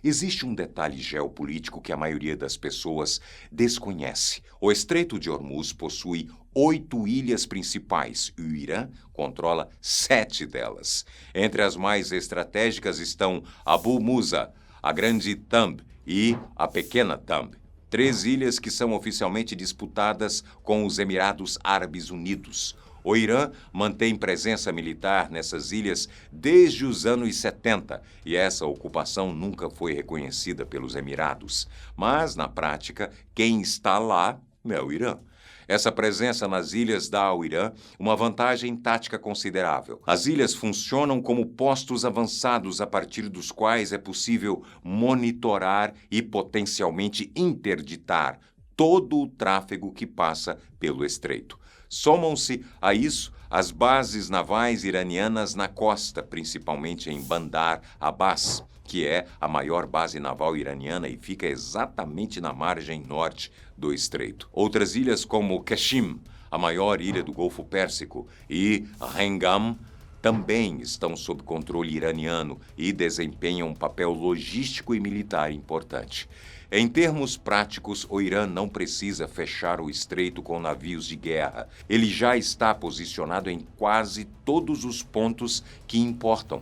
Existe um detalhe geopolítico que a maioria das pessoas desconhece. O Estreito de Hormuz possui 8 ilhas principais e o Irã controla 7 delas. Entre as mais estratégicas estão Abu Musa, a Grande Thumb e a Pequena Thumb. 3 ilhas que são oficialmente disputadas com os Emirados Árabes Unidos. O Irã mantém presença militar nessas ilhas desde os anos 70 e essa ocupação nunca foi reconhecida pelos Emirados. Mas, na prática, quem está lá é o Irã. Essa presença nas ilhas dá ao Irã uma vantagem tática considerável. As ilhas funcionam como postos avançados a partir dos quais é possível monitorar e potencialmente interditar todo o tráfego que passa pelo estreito. Somam-se a isso as bases navais iranianas na costa, principalmente em Bandar Abbas, que é a maior base naval iraniana e fica exatamente na margem norte do estreito. Outras ilhas como Qassim, a maior ilha do Golfo Pérsico, e Hengam também estão sob controle iraniano e desempenham um papel logístico e militar importante. Em termos práticos, o Irã não precisa fechar o estreito com navios de guerra. Ele já está posicionado em quase todos os pontos que importam.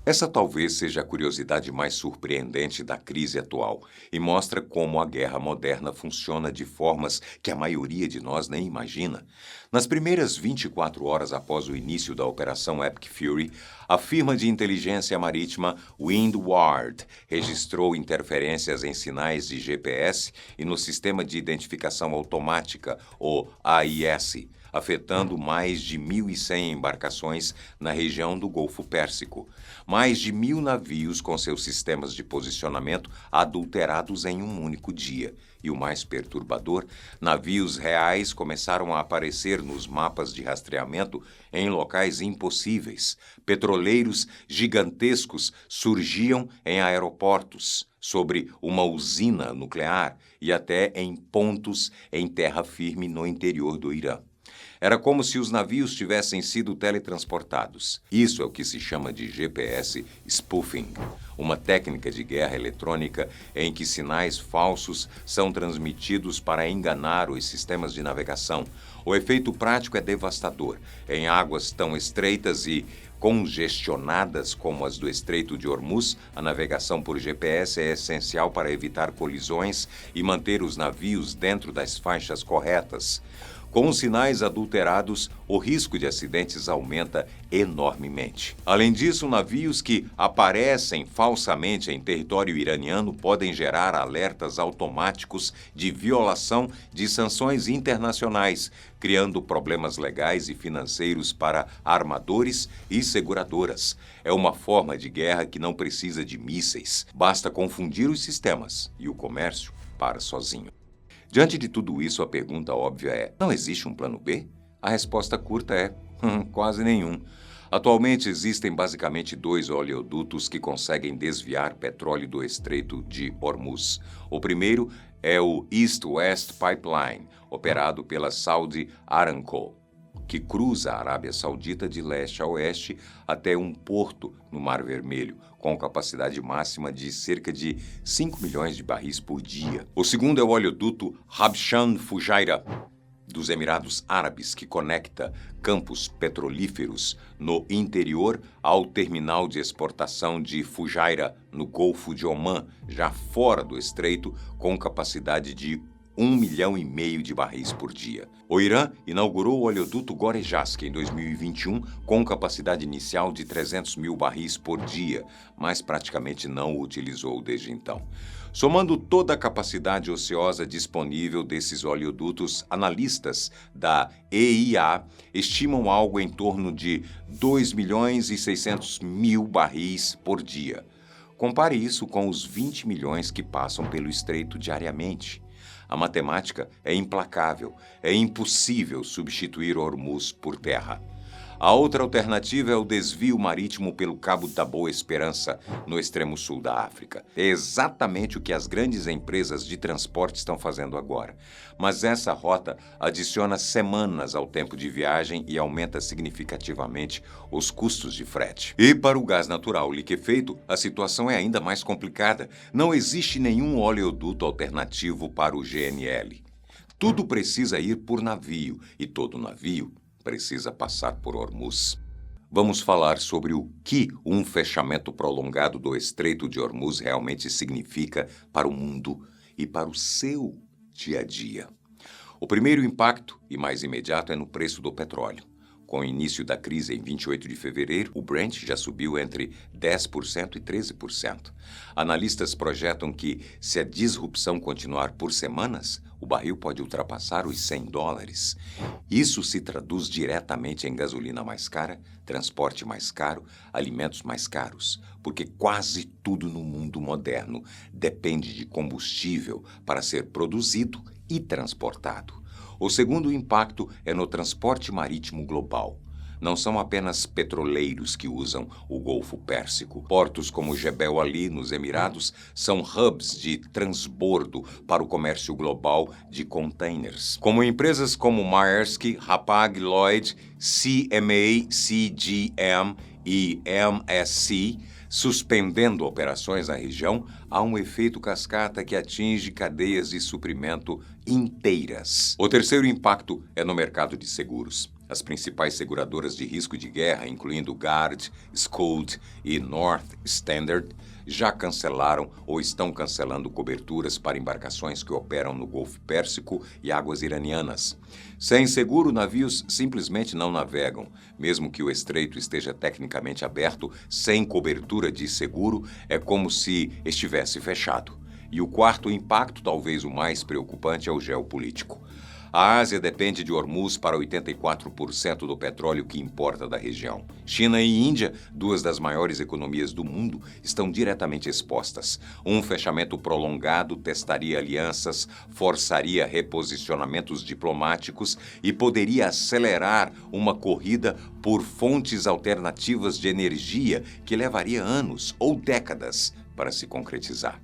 Essa talvez seja a curiosidade mais surpreendente da crise atual e mostra como a guerra moderna funciona de formas que a maioria de nós nem imagina. Nas primeiras 24 horas após o início da Operação Epic Fury, a firma de inteligência marítima Windward registrou interferências em sinais de GPS e no Sistema de Identificação Automática, o AIS, afetando mais de 1.100 embarcações na região do Golfo Pérsico. Mais de 1.000 navios com seus sistemas de posicionamento adulterados em um único dia. E o mais perturbador, navios reais começaram a aparecer nos mapas de rastreamento em locais impossíveis. Petroleiros gigantescos surgiam em aeroportos, sobre uma usina nuclear e até em pontos em terra firme no interior do Irã. Era como se os navios tivessem sido teletransportados. Isso é o que se chama de GPS spoofing, uma técnica de guerra eletrônica em que sinais falsos são transmitidos para enganar os sistemas de navegação. O efeito prático é devastador. Em águas tão estreitas e congestionadas como as do Estreito de Hormuz, a navegação por GPS é essencial para evitar colisões e manter os navios dentro das faixas corretas. Com os sinais adulterados, o risco de acidentes aumenta enormemente. Além disso, navios que aparecem falsamente em território iraniano podem gerar alertas automáticos de violação de sanções internacionais, criando problemas legais e financeiros para armadores e seguradoras. É uma forma de guerra que não precisa de mísseis. Basta confundir os sistemas e o comércio para sozinho. Diante de tudo isso, a pergunta óbvia é: não existe um plano B? A resposta curta é: quase nenhum. Atualmente existem basicamente 2 oleodutos que conseguem desviar petróleo do Estreito de Hormuz. O primeiro é o East-West Pipeline, operado pela Saudi Aramco, que cruza a Arábia Saudita de leste a oeste até um porto no Mar Vermelho, com capacidade máxima de cerca de 5 milhões de barris por dia. O segundo é o oleoduto Habshan Fujairah, dos Emirados Árabes, que conecta campos petrolíferos no interior ao terminal de exportação de Fujairah, no Golfo de Omã, já fora do estreito, com capacidade de 1,5 milhão de barris por dia. O Irã inaugurou o oleoduto Gorejask em 2021 com capacidade inicial de 300 mil barris por dia, mas praticamente não o utilizou desde então. Somando toda a capacidade ociosa disponível desses oleodutos, analistas da EIA estimam algo em torno de 2,6 milhões barris por dia. Compare isso com os 20 milhões que passam pelo estreito diariamente. A matemática é implacável, é impossível substituir Hormuz por terra. A outra alternativa é o desvio marítimo pelo Cabo da Boa Esperança, no extremo sul da África. É exatamente o que as grandes empresas de transporte estão fazendo agora. Mas essa rota adiciona semanas ao tempo de viagem e aumenta significativamente os custos de frete. E para o gás natural liquefeito, a situação é ainda mais complicada. Não existe nenhum oleoduto alternativo para o GNL. Tudo precisa ir por navio, e todo navio precisa passar por Hormuz. Vamos falar sobre o que um fechamento prolongado do Estreito de Hormuz realmente significa para o mundo e para o seu dia a dia. O primeiro impacto, e mais imediato, é no preço do petróleo. Com o início da crise em 28 de fevereiro, o Brent já subiu entre 10% e 13%. Analistas projetam que, se a disrupção continuar por semanas, o barril pode ultrapassar os $100. Isso se traduz diretamente em gasolina mais cara, transporte mais caro, alimentos mais caros, porque quase tudo no mundo moderno depende de combustível para ser produzido e transportado. O segundo impacto é no transporte marítimo global. Não são apenas petroleiros que usam o Golfo Pérsico. Portos como Jebel Ali, nos Emirados, são hubs de transbordo para o comércio global de containers. Como empresas como Maersk, Hapag-Lloyd, CMA, CGM e MSC, suspendendo operações na região, há um efeito cascata que atinge cadeias de suprimento inteiras. O terceiro impacto é no mercado de seguros. As principais seguradoras de risco de guerra, incluindo Guard, Scout e North Standard, já cancelaram ou estão cancelando coberturas para embarcações que operam no Golfo Pérsico e águas iranianas. Sem seguro, navios simplesmente não navegam. Mesmo que o estreito esteja tecnicamente aberto, sem cobertura de seguro, é como se estivesse fechado. E o quarto impacto, talvez o mais preocupante, é o geopolítico. A Ásia depende de Hormuz para 84% do petróleo que importa da região. China e Índia, duas das maiores economias do mundo, estão diretamente expostas. Um fechamento prolongado testaria alianças, forçaria reposicionamentos diplomáticos e poderia acelerar uma corrida por fontes alternativas de energia que levaria anos ou décadas para se concretizar.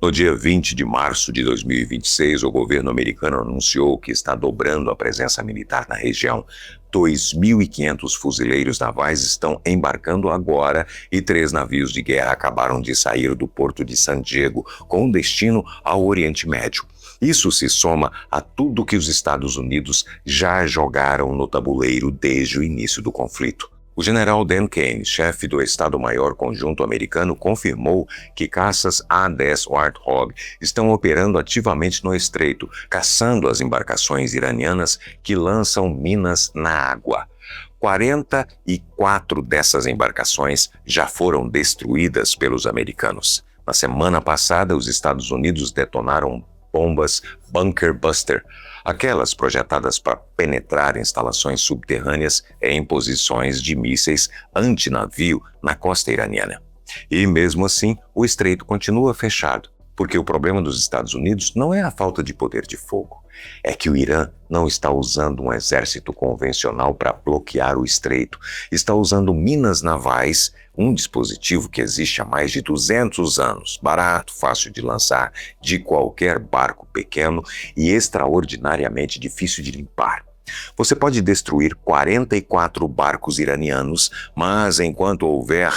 No dia 20 de março de 2026, o governo americano anunciou que está dobrando a presença militar na região. 2.500 fuzileiros navais estão embarcando agora e 3 navios de guerra acabaram de sair do porto de San Diego com destino ao Oriente Médio. Isso se soma a tudo que os Estados Unidos já jogaram no tabuleiro desde o início do conflito. O general Dan Kane, chefe do Estado-Maior Conjunto americano, confirmou que caças A-10 Warthog estão operando ativamente no estreito, caçando as embarcações iranianas que lançam minas na água. 44 dessas embarcações já foram destruídas pelos americanos. Na semana passada, os Estados Unidos detonaram bombas Bunker Buster, aquelas projetadas para penetrar instalações subterrâneas em posições de mísseis antinavio na costa iraniana. E mesmo assim, o estreito continua fechado, porque o problema dos Estados Unidos não é a falta de poder de fogo, é que o Irã não está usando um exército convencional para bloquear o estreito, está usando minas navais, um dispositivo que existe há mais de 200 anos, barato, fácil de lançar, de qualquer barco pequeno e extraordinariamente difícil de limpar. Você pode destruir 44 barcos iranianos, mas enquanto houver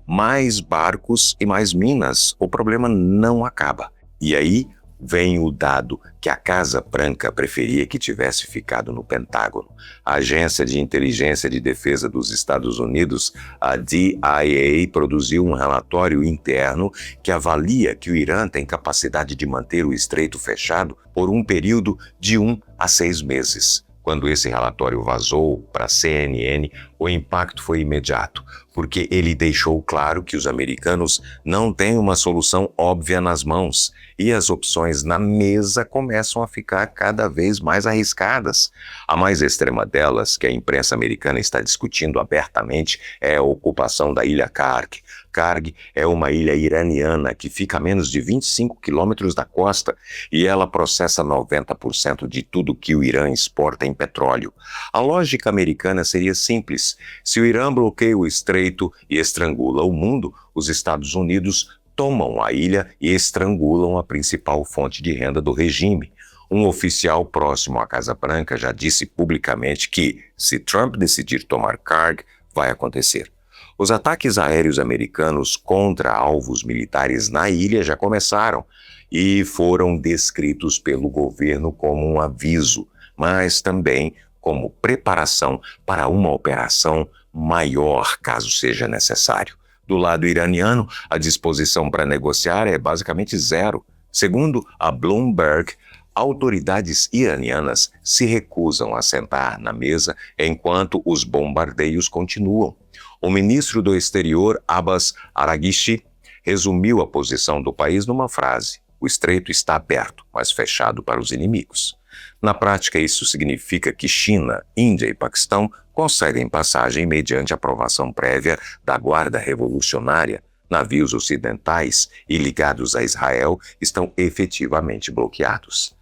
mais barcos e mais minas, o problema não acaba. E aí vem o dado que a Casa Branca preferia que tivesse ficado no Pentágono. A Agência de Inteligência de Defesa dos Estados Unidos, a DIA, produziu um relatório interno que avalia que o Irã tem capacidade de manter o estreito fechado por um período de 1 a 6 meses. Quando esse relatório vazou para a CNN, O impacto foi imediato, porque ele deixou claro que os americanos não têm uma solução óbvia nas mãos e as opções na mesa começam a ficar cada vez mais arriscadas. A mais extrema delas, que a imprensa americana está discutindo abertamente, é a ocupação da ilha Karg. Karg é uma ilha iraniana que fica a menos de 25 quilômetros da costa e ela processa 90% de tudo que o Irã exporta em petróleo. A lógica americana seria simples. Se o Irã bloqueia o estreito e estrangula o mundo, os Estados Unidos tomam a ilha e estrangulam a principal fonte de renda do regime. Um oficial próximo à Casa Branca já disse publicamente que, se Trump decidir tomar Karg, vai acontecer. Os ataques aéreos americanos contra alvos militares na ilha já começaram e foram descritos pelo governo como um aviso, mas também como preparação para uma operação maior, caso seja necessário. Do lado iraniano, a disposição para negociar é basicamente zero. Segundo a Bloomberg, autoridades iranianas se recusam a sentar na mesa enquanto os bombardeios continuam. O ministro do Exterior, Abbas Araghchi, resumiu a posição do país numa frase: o estreito está aberto, mas fechado para os inimigos. Na prática, isso significa que China, Índia e Paquistão conseguem passagem mediante aprovação prévia da Guarda Revolucionária. Navios ocidentais e ligados a Israel estão efetivamente bloqueados.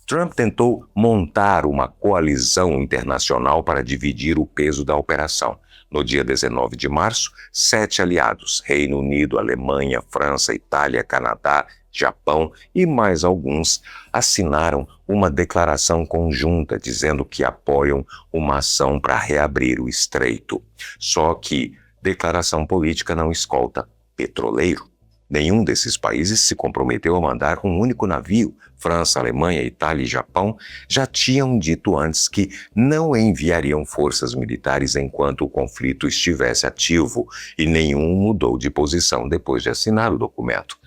Trump tentou montar uma coalizão internacional para dividir o peso da operação. No dia 19 de março, 7 aliados, Reino Unido, Alemanha, França, Itália, Canadá, Japão e mais alguns, assinaram uma declaração conjunta dizendo que apoiam uma ação para reabrir o estreito. Só que declaração política não escolta petroleiro. Nenhum desses países se comprometeu a mandar um único navio. França, Alemanha, Itália e Japão já tinham dito antes que não enviariam forças militares enquanto o conflito estivesse ativo, e nenhum mudou de posição depois de assinar o documento.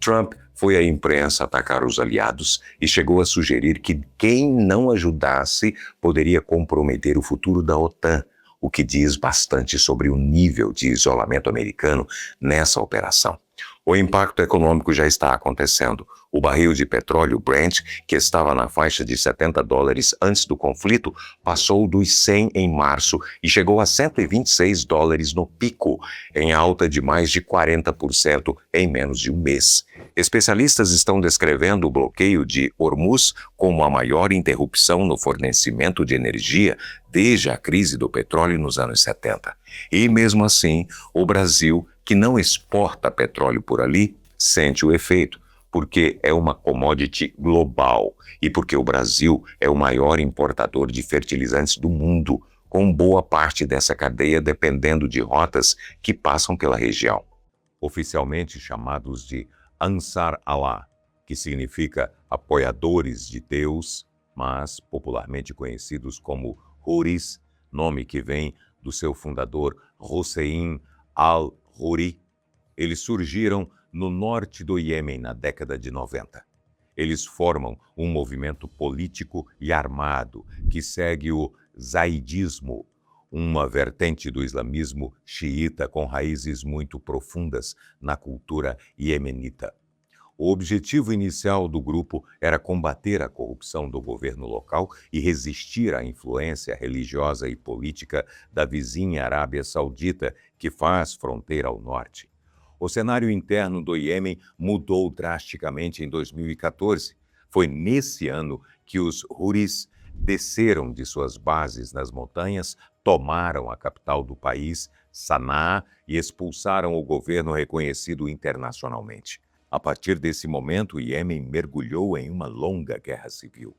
Trump foi à imprensa atacar os aliados e chegou a sugerir que quem não ajudasse poderia comprometer o futuro da OTAN, o que diz bastante sobre o nível de isolamento americano nessa operação. O impacto econômico já está acontecendo. O barril de petróleo Brent, que estava na faixa de $70 antes do conflito, passou dos 100 em março e chegou a $126 no pico, em alta de mais de 40% em menos de um mês. Especialistas estão descrevendo o bloqueio de Hormuz como a maior interrupção no fornecimento de energia desde a crise do petróleo nos anos 70. E mesmo assim, o Brasil, que não exporta petróleo por ali, sente o efeito, porque é uma commodity global e porque o Brasil é o maior importador de fertilizantes do mundo, com boa parte dessa cadeia dependendo de rotas que passam pela região. Oficialmente chamados de Ansar Allah, que significa apoiadores de Deus, mas popularmente conhecidos como Houthis, nome que vem do seu fundador Hossein al-Houthi. Eles surgiram no norte do Iêmen na década de 90. Eles formam um movimento político e armado que segue o zaidismo, uma vertente do islamismo xiita com raízes muito profundas na cultura iemenita. O objetivo inicial do grupo era combater a corrupção do governo local e resistir à influência religiosa e política da vizinha Arábia Saudita, que faz fronteira ao norte. O cenário interno do Iêmen mudou drasticamente em 2014. Foi nesse ano que os Houthis desceram de suas bases nas montanhas, tomaram a capital do país, Sanaa, e expulsaram o governo reconhecido internacionalmente. A partir desse momento, o Iêmen mergulhou em uma longa guerra civil.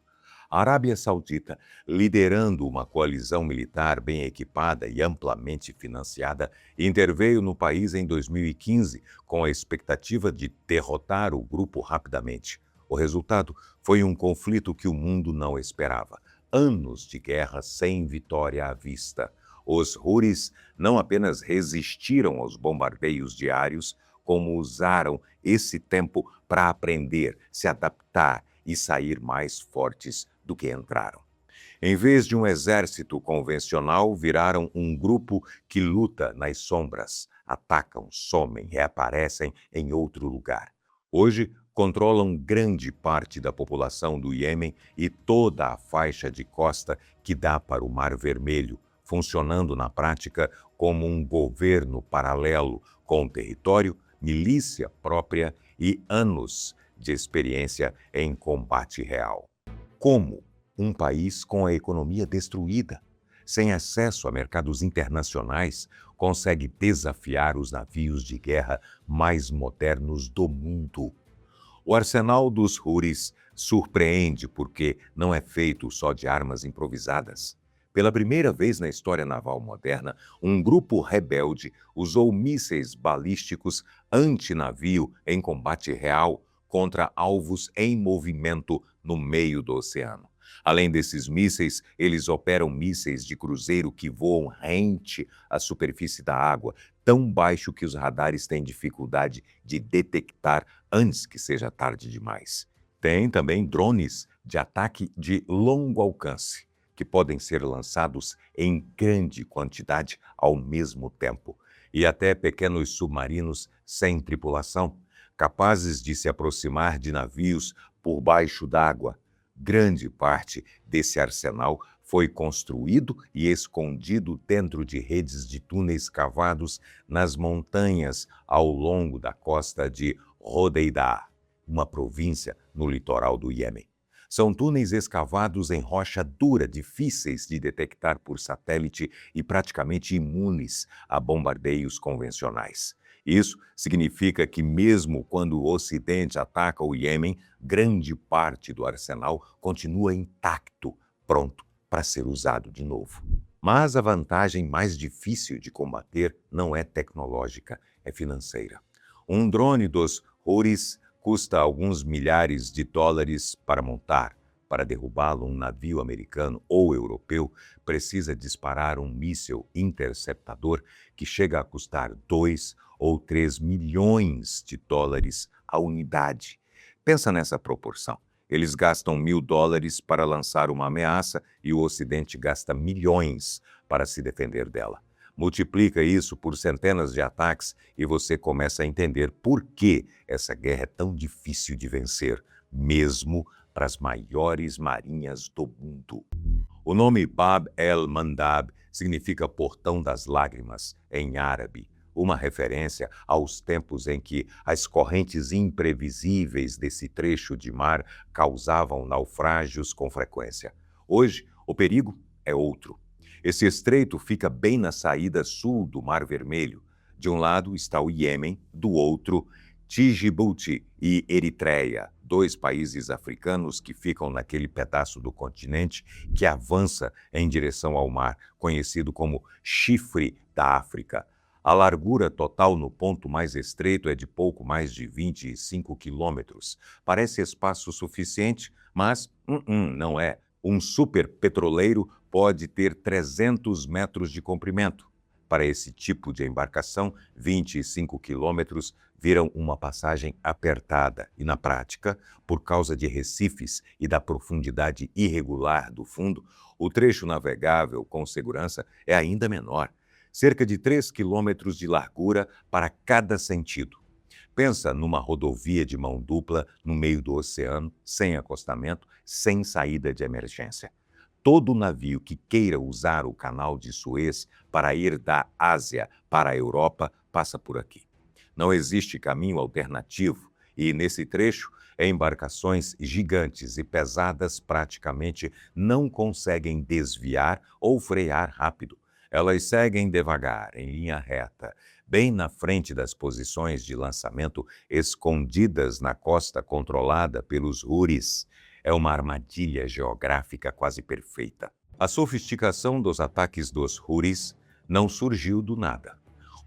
A Arábia Saudita, liderando uma coalizão militar bem equipada e amplamente financiada, interveio no país em 2015 com a expectativa de derrotar o grupo rapidamente. O resultado foi um conflito que o mundo não esperava. Anos de guerra sem vitória à vista. Os Houthis não apenas resistiram aos bombardeios diários, como usaram esse tempo para aprender, se adaptar e sair mais fortes do que entraram. Em vez de um exército convencional, viraram um grupo que luta nas sombras, atacam, somem, reaparecem em outro lugar. Hoje, controlam grande parte da população do Iêmen e toda a faixa de costa que dá para o Mar Vermelho, funcionando na prática como um governo paralelo, com território, milícia própria e anos de experiência em combate real. Como um país com a economia destruída, sem acesso a mercados internacionais, consegue desafiar os navios de guerra mais modernos do mundo? O arsenal dos Houthis surpreende porque não é feito só de armas improvisadas. Pela primeira vez na história naval moderna, um grupo rebelde usou mísseis balísticos antinavio em combate real contra alvos em movimento no meio do oceano. Além desses mísseis, eles operam mísseis de cruzeiro que voam rente à superfície da água, tão baixo que os radares têm dificuldade de detectar antes que seja tarde demais. Tem também drones de ataque de longo alcance, que podem ser lançados em grande quantidade ao mesmo tempo, e até pequenos submarinos sem tripulação, capazes de se aproximar de navios por baixo d'água. Grande parte desse arsenal foi construído e escondido dentro de redes de túneis cavados nas montanhas ao longo da costa de Hodeidah, uma província no litoral do Iêmen. São túneis escavados em rocha dura, difíceis de detectar por satélite e praticamente imunes a bombardeios convencionais. Isso significa que mesmo quando o Ocidente ataca o Iêmen, grande parte do arsenal continua intacto, pronto para ser usado de novo. Mas a vantagem mais difícil de combater não é tecnológica, é financeira. Um drone dos Houthis custa alguns milhares de dólares para montar. Para derrubá-lo, um navio americano ou europeu precisa disparar um míssil interceptador que chega a custar 2 ou 3 milhões de dólares a unidade. Pensa nessa proporção. Eles gastam $1.000 para lançar uma ameaça e o Ocidente gasta milhões para se defender dela. Multiplica isso por centenas de ataques e você começa a entender por que essa guerra é tão difícil de vencer, mesmo para as maiores marinhas do mundo. O nome Bab el-Mandab significa Portão das Lágrimas em árabe, uma referência aos tempos em que as correntes imprevisíveis desse trecho de mar causavam naufrágios com frequência. Hoje, o perigo é outro. Esse estreito fica bem na saída sul do Mar Vermelho. De um lado está o Iêmen, do outro, Djibouti e Eritreia, 2 países africanos que ficam naquele pedaço do continente que avança em direção ao mar, conhecido como Chifre da África. A largura total no ponto mais estreito é de pouco mais de 25 quilômetros. Parece espaço suficiente, mas não é. Um superpetroleiro pode ter 300 metros de comprimento. Para esse tipo de embarcação, 25 quilômetros viram uma passagem apertada e, na prática, por causa de recifes e da profundidade irregular do fundo, o trecho navegável com segurança é ainda menor, cerca de 3 quilômetros de largura para cada sentido. Pensa numa rodovia de mão dupla no meio do oceano, sem acostamento, sem saída de emergência. Todo navio que queira usar o canal de Suez para ir da Ásia para a Europa passa por aqui. Não existe caminho alternativo e, nesse trecho, embarcações gigantes e pesadas praticamente não conseguem desviar ou frear rápido. Elas seguem devagar, em linha reta, bem na frente das posições de lançamento escondidas na costa controlada pelos Houthis. É uma armadilha geográfica quase perfeita. A sofisticação dos ataques dos Houthis não surgiu do nada.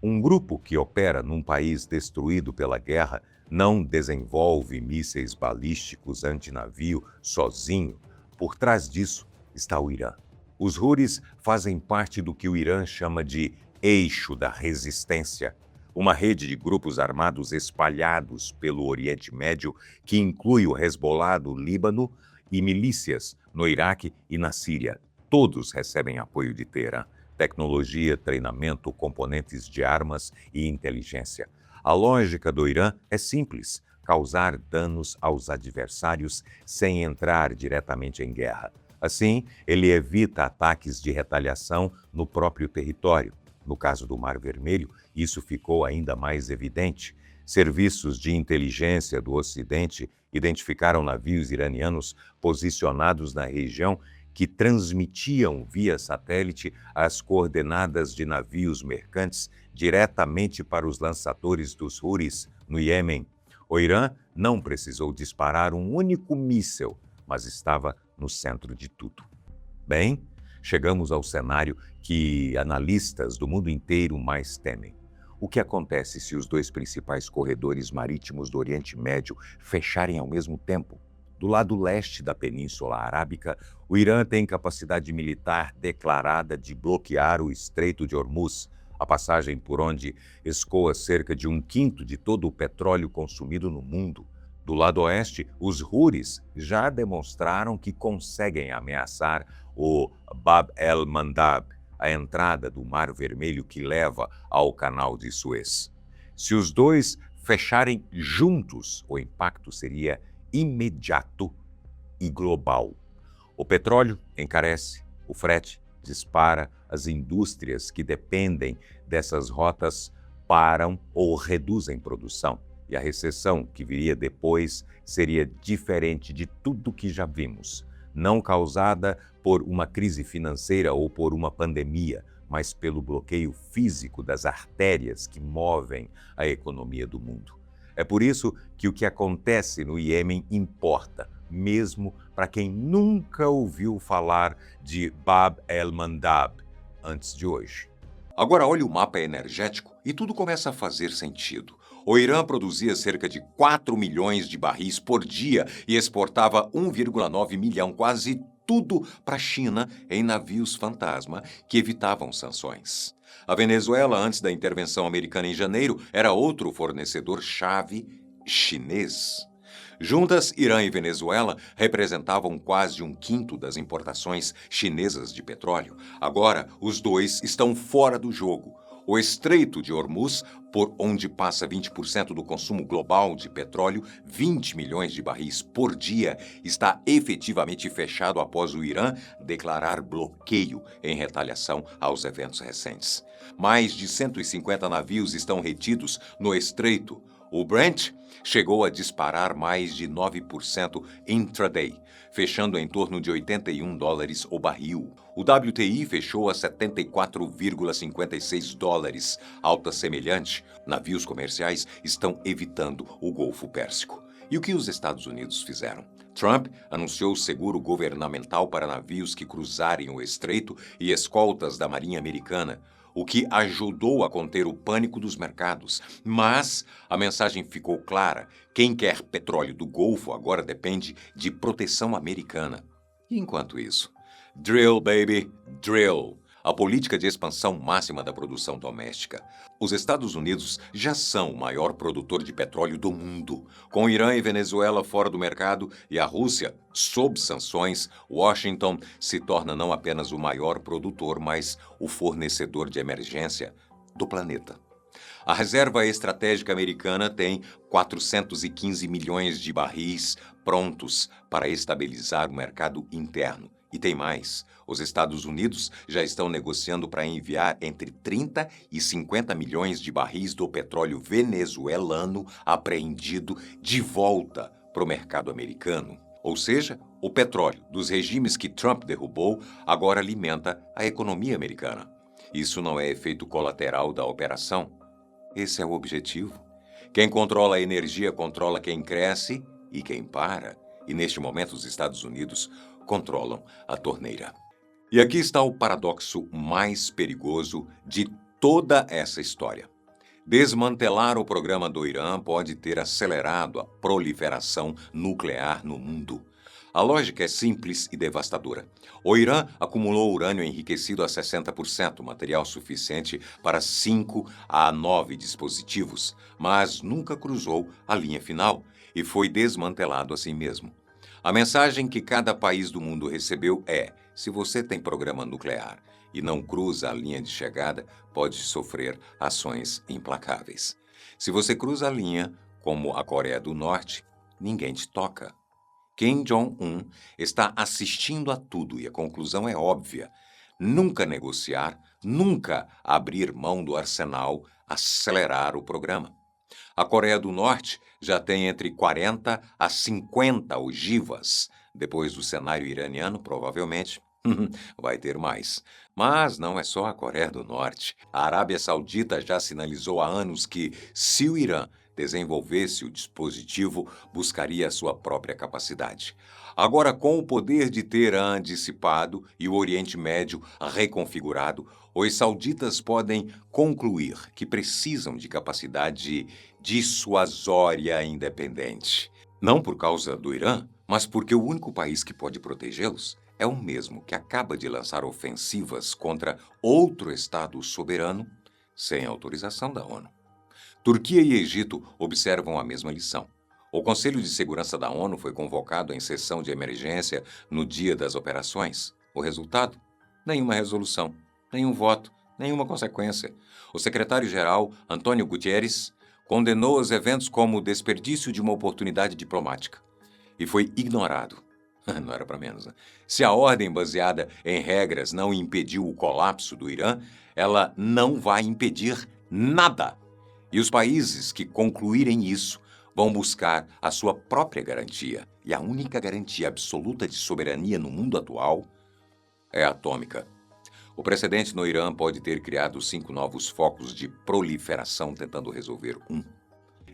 Um grupo que opera num país destruído pela guerra não desenvolve mísseis balísticos antinavio sozinho. Por trás disso está o Irã. Os Houthis fazem parte do que o Irã chama de Eixo da Resistência, uma rede de grupos armados espalhados pelo Oriente Médio que inclui o Hezbollah do Líbano e milícias no Iraque e na Síria. Todos recebem apoio de Teherã: tecnologia, treinamento, componentes de armas e inteligência. A lógica do Irã é simples: causar danos aos adversários sem entrar diretamente em guerra. Assim, ele evita ataques de retaliação no próprio território. No caso do Mar Vermelho, isso ficou ainda mais evidente. Serviços de inteligência do Ocidente identificaram navios iranianos posicionados na região que transmitiam via satélite as coordenadas de navios mercantes diretamente para os lançadores dos Houthis no Iêmen. O Irã não precisou disparar um único míssil, mas estava no centro de tudo. Bem, chegamos ao cenário que analistas do mundo inteiro mais temem. O que acontece se os dois principais corredores marítimos do Oriente Médio fecharem ao mesmo tempo? Do lado leste da Península Arábica, o Irã tem capacidade militar declarada de bloquear o Estreito de Hormuz, a passagem por onde escoa cerca de 1/5 de todo o petróleo consumido no mundo. Do lado oeste, os Houthis já demonstraram que conseguem ameaçar o Bab el-Mandab, a entrada do Mar Vermelho que leva ao Canal de Suez. Se os dois fecharem juntos, o impacto seria imediato e global. O petróleo encarece, o frete dispara, as indústrias que dependem dessas rotas param ou reduzem produção. E a recessão que viria depois seria diferente de tudo que já vimos. Não causada por uma crise financeira ou por uma pandemia, mas pelo bloqueio físico das artérias que movem a economia do mundo. É por isso que o que acontece no Iêmen importa, mesmo para quem nunca ouviu falar de Bab el-Mandab antes de hoje. Agora olhe o mapa energético e tudo começa a fazer sentido. O Irã produzia cerca de 4 milhões de barris por dia e exportava 1,9 milhão, quase tudo para a China em navios fantasma que evitavam sanções. A Venezuela, antes da intervenção americana em janeiro, era outro fornecedor-chave chinês. Juntas, Irã e Venezuela representavam quase 1/5 das importações chinesas de petróleo. Agora, os dois estão fora do jogo. O Estreito de Hormuz, por onde passa 20% do consumo global de petróleo, 20 milhões de barris por dia, está efetivamente fechado após o Irã declarar bloqueio em retaliação aos eventos recentes. Mais de 150 navios estão retidos no Estreito. O Brent chegou a disparar mais de 9% intraday, fechando em torno de $81 o barril. O WTI fechou a $74,56, alta semelhante. Navios comerciais estão evitando o Golfo Pérsico. E o que os Estados Unidos fizeram? Trump anunciou seguro governamental para navios que cruzarem o estreito e escoltas da Marinha Americana, o que ajudou a conter o pânico dos mercados. Mas a mensagem ficou clara: quem quer petróleo do Golfo agora depende de proteção americana. E enquanto isso, drill, baby, drill. A política de expansão máxima da produção doméstica. Os Estados Unidos já são o maior produtor de petróleo do mundo. Com Irã e Venezuela fora do mercado e a Rússia sob sanções, Washington se torna não apenas o maior produtor, mas o fornecedor de emergência do planeta. A reserva estratégica americana tem 415 milhões de barris prontos para estabilizar o mercado interno. E tem mais. Os Estados Unidos já estão negociando para enviar entre 30 e 50 milhões de barris do petróleo venezuelano apreendido de volta para o mercado americano. Ou seja, o petróleo dos regimes que Trump derrubou agora alimenta a economia americana. Isso não é efeito colateral da operação. Esse é o objetivo. Quem controla a energia controla quem cresce e quem para. E neste momento os Estados Unidos controlam a torneira. E aqui está o paradoxo mais perigoso de toda essa história. Desmantelar o programa do Irã pode ter acelerado a proliferação nuclear no mundo. A lógica é simples e devastadora. O Irã acumulou urânio enriquecido a 60%, material suficiente para 5 a 9 dispositivos, mas nunca cruzou a linha final e foi desmantelado assim mesmo. A mensagem que cada país do mundo recebeu é: Se você tem programa nuclear e não cruza a linha de chegada, pode sofrer ações implacáveis. Se você cruza a linha, como a Coreia do Norte, ninguém te toca. Kim Jong-un está assistindo a tudo e a conclusão é óbvia. Nunca negociar, nunca abrir mão do arsenal, acelerar o programa. A Coreia do Norte já tem entre 40 a 50 ogivas. Depois do cenário iraniano, provavelmente, vai ter mais. Mas não é só a Coreia do Norte. A Arábia Saudita já sinalizou há anos que, se o Irã desenvolvesse o dispositivo, buscaria a sua própria capacidade. Agora, com o poder de Teherã dissipado e o Oriente Médio reconfigurado, os sauditas podem concluir que precisam de capacidade dissuasória independente. Não por causa do Irã, mas porque o único país que pode protegê-los é o mesmo que acaba de lançar ofensivas contra outro Estado soberano sem autorização da ONU. Turquia e Egito observam a mesma lição. O Conselho de Segurança da ONU foi convocado em sessão de emergência no dia das operações. O resultado? Nenhuma resolução, nenhum voto, nenhuma consequência. O secretário-geral, Antônio Guterres, condenou os eventos como desperdício de uma oportunidade diplomática. E foi ignorado. Não era para menos, né? Se a ordem baseada em regras não impediu o colapso do Irã, ela não vai impedir nada. E os países que concluírem isso vão buscar a sua própria garantia. E a única garantia absoluta de soberania no mundo atual é atômica. O precedente no Irã pode ter criado 5 novos focos de proliferação tentando resolver um.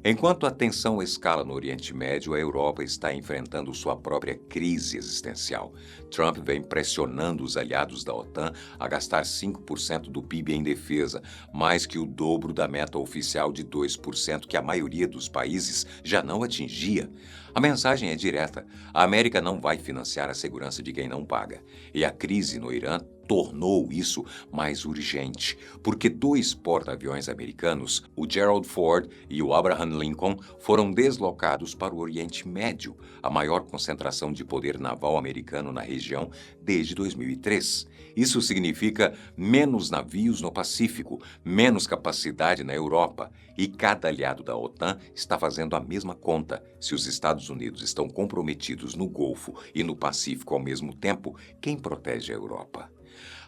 Enquanto a tensão escala no Oriente Médio, a Europa está enfrentando sua própria crise existencial. Trump vem pressionando os aliados da OTAN a gastar 5% do PIB em defesa, mais que o dobro da meta oficial de 2% que a maioria dos países já não atingia. A mensagem é direta: a América não vai financiar a segurança de quem não paga. E a crise no Irã tornou isso mais urgente, porque 2 porta-aviões americanos, o Gerald Ford e o Abraham Lincoln, foram deslocados para o Oriente Médio, a maior concentração de poder naval americano na região desde 2003. Isso significa menos navios no Pacífico, menos capacidade na Europa, e cada aliado da OTAN está fazendo a mesma conta. Se os Estados Unidos estão comprometidos no Golfo e no Pacífico ao mesmo tempo, quem protege a Europa?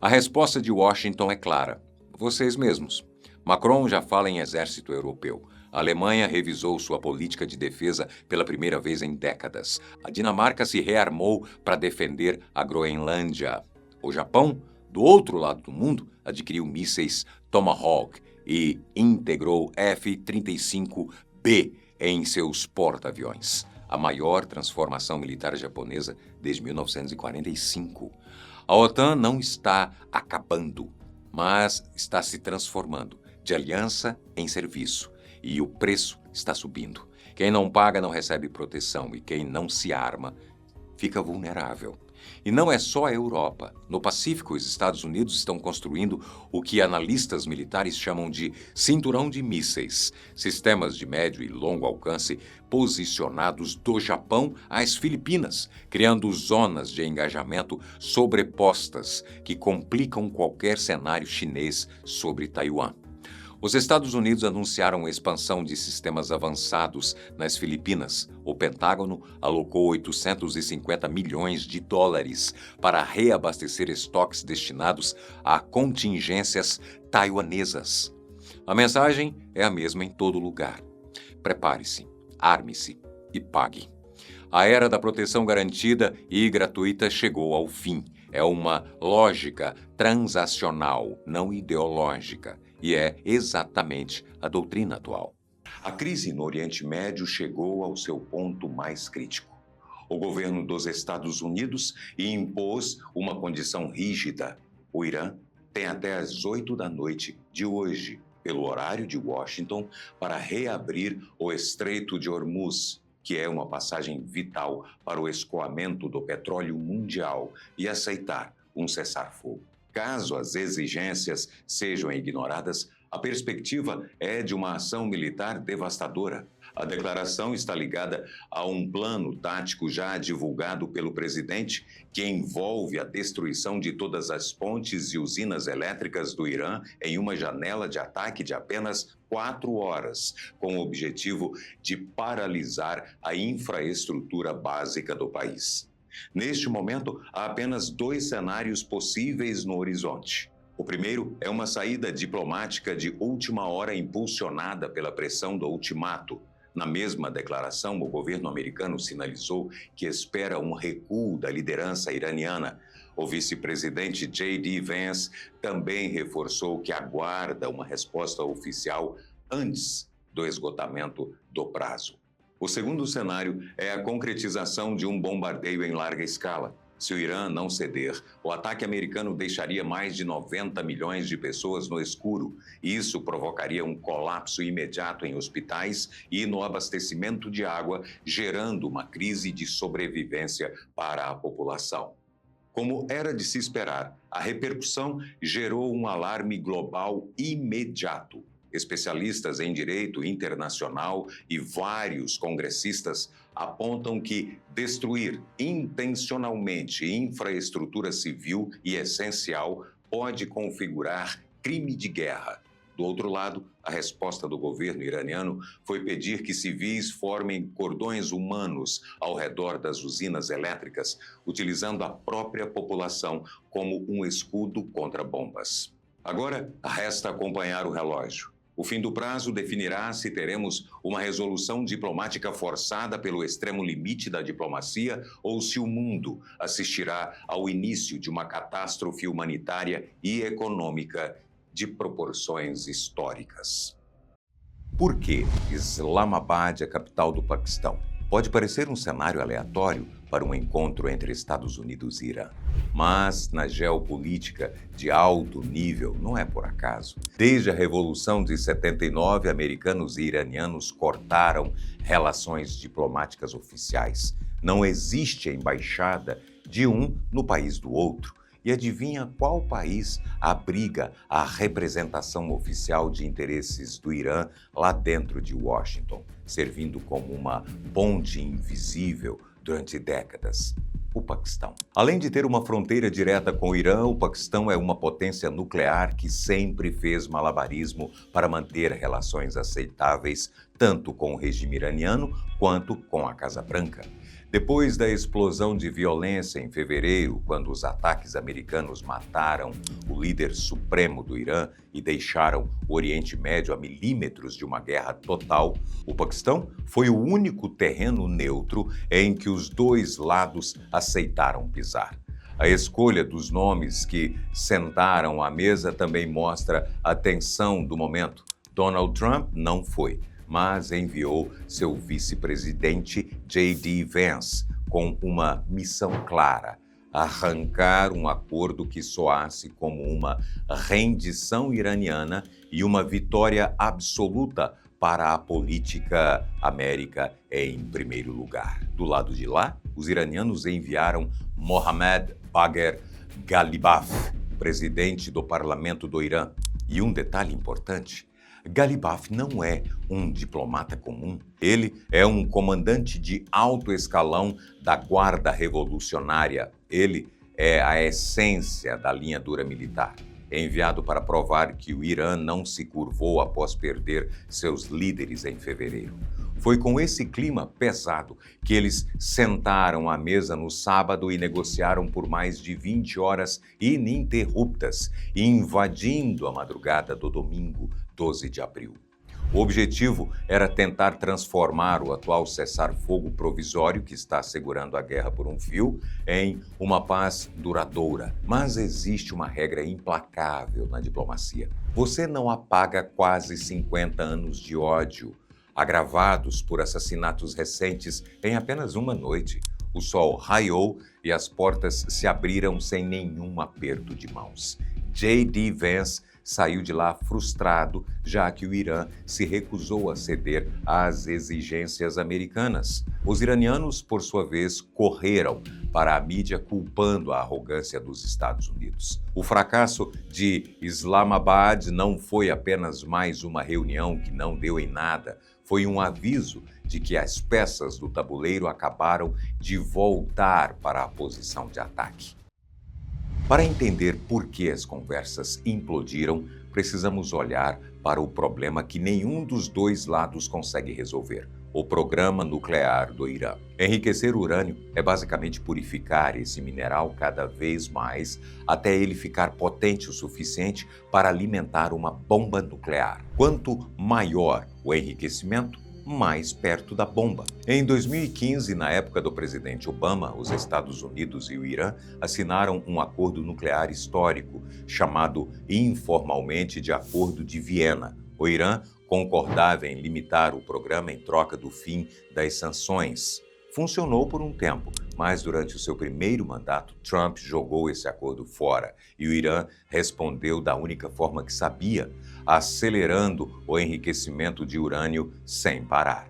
A resposta de Washington é clara: vocês mesmos. Macron já fala em exército europeu. A Alemanha revisou sua política de defesa pela primeira vez em décadas. A Dinamarca se rearmou para defender a Groenlândia. O Japão, do outro lado do mundo, adquiriu mísseis Tomahawk e integrou F-35B em seus porta-aviões. A maior transformação militar japonesa desde 1945. A OTAN não está acabando, mas está se transformando de aliança em serviço. E o preço está subindo. Quem não paga não recebe proteção e quem não se arma fica vulnerável. E não é só a Europa. No Pacífico, os Estados Unidos estão construindo o que analistas militares chamam de cinturão de mísseis, sistemas de médio e longo alcance posicionados do Japão às Filipinas, criando zonas de engajamento sobrepostas que complicam qualquer cenário chinês sobre Taiwan. Os Estados Unidos anunciaram a expansão de sistemas avançados nas Filipinas. O Pentágono alocou 850 milhões de dólares para reabastecer estoques destinados a contingências taiwanesas. A mensagem é a mesma em todo lugar. Prepare-se, arme-se e pague. A era da proteção garantida e gratuita chegou ao fim. É uma lógica transacional, não ideológica. E é exatamente a doutrina atual. A crise no Oriente Médio chegou ao seu ponto mais crítico. O governo dos Estados Unidos impôs uma condição rígida. O Irã tem até às 8 da noite de hoje, pelo horário de Washington, para reabrir o Estreito de Hormuz, que é uma passagem vital para o escoamento do petróleo mundial, e aceitar um cessar-fogo. Caso as exigências sejam ignoradas, a perspectiva é de uma ação militar devastadora. A declaração está ligada a um plano tático já divulgado pelo presidente, que envolve a destruição de todas as pontes e usinas elétricas do Irã em uma janela de ataque de apenas 4 horas, com o objetivo de paralisar a infraestrutura básica do país. Neste momento, há apenas 2 cenários possíveis no horizonte. O primeiro é uma saída diplomática de última hora impulsionada pela pressão do ultimato. Na mesma declaração, o governo americano sinalizou que espera um recuo da liderança iraniana. O vice-presidente J.D. Vance também reforçou que aguarda uma resposta oficial antes do esgotamento do prazo. O segundo cenário é a concretização de um bombardeio em larga escala. Se o Irã não ceder, o ataque americano deixaria mais de 90 milhões de pessoas no escuro. Isso provocaria um colapso imediato em hospitais e no abastecimento de água, gerando uma crise de sobrevivência para a população. Como era de se esperar, a repercussão gerou um alarme global imediato. Especialistas em direito internacional e vários congressistas apontam que destruir intencionalmente infraestrutura civil e essencial pode configurar crime de guerra. Do outro lado, a resposta do governo iraniano foi pedir que civis formem cordões humanos ao redor das usinas elétricas, utilizando a própria população como um escudo contra bombas. Agora, resta acompanhar o relógio. O fim do prazo definirá se teremos uma resolução diplomática forçada pelo extremo limite da diplomacia ou se o mundo assistirá ao início de uma catástrofe humanitária e econômica de proporções históricas. Por que Islamabad é a capital do Paquistão? Pode parecer um cenário aleatório para um encontro entre Estados Unidos e Irã, mas na geopolítica de alto nível não é por acaso. Desde a Revolução de 79, americanos e iranianos cortaram relações diplomáticas oficiais. Não existe embaixada de um no país do outro. E adivinha qual país abriga a representação oficial de interesses do Irã lá dentro de Washington, servindo como uma ponte invisível durante décadas? O Paquistão. Além de ter uma fronteira direta com o Irã, o Paquistão é uma potência nuclear que sempre fez malabarismo para manter relações aceitáveis tanto com o regime iraniano quanto com a Casa Branca. Depois da explosão de violência em fevereiro, quando os ataques americanos mataram o líder supremo do Irã e deixaram o Oriente Médio a milímetros de uma guerra total, o Paquistão foi o único terreno neutro em que os dois lados aceitaram pisar. A escolha dos nomes que sentaram à mesa também mostra a tensão do momento. Donald Trump não foi, mas enviou seu vice-presidente J.D. Vance com uma missão clara: arrancar um acordo que soasse como uma rendição iraniana e uma vitória absoluta para a política América em primeiro lugar. Do lado de lá, os iranianos enviaram Mohammad Bagher Ghalibaf, presidente do parlamento do Irã. E um detalhe importante: Ghalibaf não é um diplomata comum. Ele é um comandante de alto escalão da Guarda Revolucionária. Ele é a essência da linha dura militar. É enviado para provar que o Irã não se curvou após perder seus líderes em fevereiro. Foi com esse clima pesado que eles sentaram à mesa no sábado e negociaram por mais de 20 horas ininterruptas, invadindo a madrugada do domingo, 12 de abril. O objetivo era tentar transformar o atual cessar-fogo provisório, que está segurando a guerra por um fio, em uma paz duradoura. Mas existe uma regra implacável na diplomacia. Você não apaga quase 50 anos de ódio, agravados por assassinatos recentes em apenas uma noite. O sol raiou e as portas se abriram sem nenhum aperto de mãos. J.D. Vance saiu de lá frustrado, já que o Irã se recusou a ceder às exigências americanas. Os iranianos, por sua vez, correram para a mídia culpando a arrogância dos Estados Unidos. O fracasso de Islamabad não foi apenas mais uma reunião que não deu em nada. foi um aviso de que as peças do tabuleiro acabaram de voltar para a posição de ataque. Para entender por que as conversas implodiram, precisamos olhar para o problema que nenhum dos dois lados consegue resolver: o programa nuclear do Irã. Enriquecer urânio é basicamente purificar esse mineral cada vez mais até ele ficar potente o suficiente para alimentar uma bomba nuclear. Quanto maior o enriquecimento, mais perto da bomba. Em 2015, na época do presidente Obama, os Estados Unidos e o Irã assinaram um acordo nuclear histórico, chamado informalmente de Acordo de Viena. O Irã concordava em limitar o programa em troca do fim das sanções. Funcionou por um tempo, mas durante o seu primeiro mandato, Trump jogou esse acordo fora e o Irã respondeu da única forma que sabia, acelerando o enriquecimento de urânio sem parar.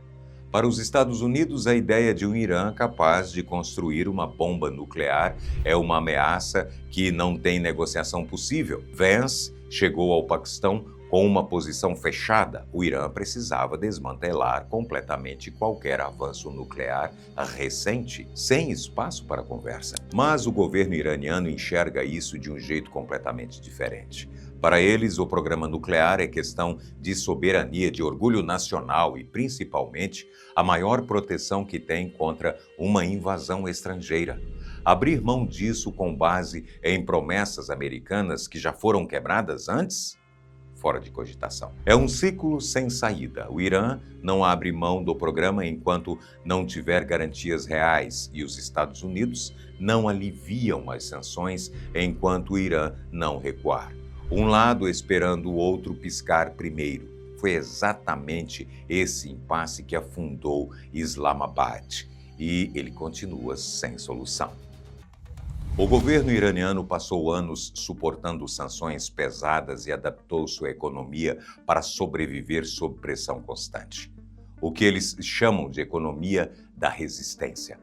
Para os Estados Unidos, a ideia de um Irã capaz de construir uma bomba nuclear é uma ameaça que não tem negociação possível. Vance chegou ao Paquistão com uma posição fechada. O Irã precisava desmantelar completamente qualquer avanço nuclear recente, sem espaço para conversa. Mas o governo iraniano enxerga isso de um jeito completamente diferente. Para eles, o programa nuclear é questão de soberania, de orgulho nacional e, principalmente, a maior proteção que tem contra uma invasão estrangeira. Abrir mão disso com base em promessas americanas que já foram quebradas antes? Fora de cogitação. É um ciclo sem saída. O Irã não abre mão do programa enquanto não tiver garantias reais e os Estados Unidos não aliviam as sanções enquanto o Irã não recuar. Um lado esperando o outro piscar primeiro. Foi exatamente esse impasse que afundou Islamabad e ele continua sem solução. O governo iraniano passou anos suportando sanções pesadas e adaptou sua economia para sobreviver sob pressão constante. O que eles chamam de economia da resistência.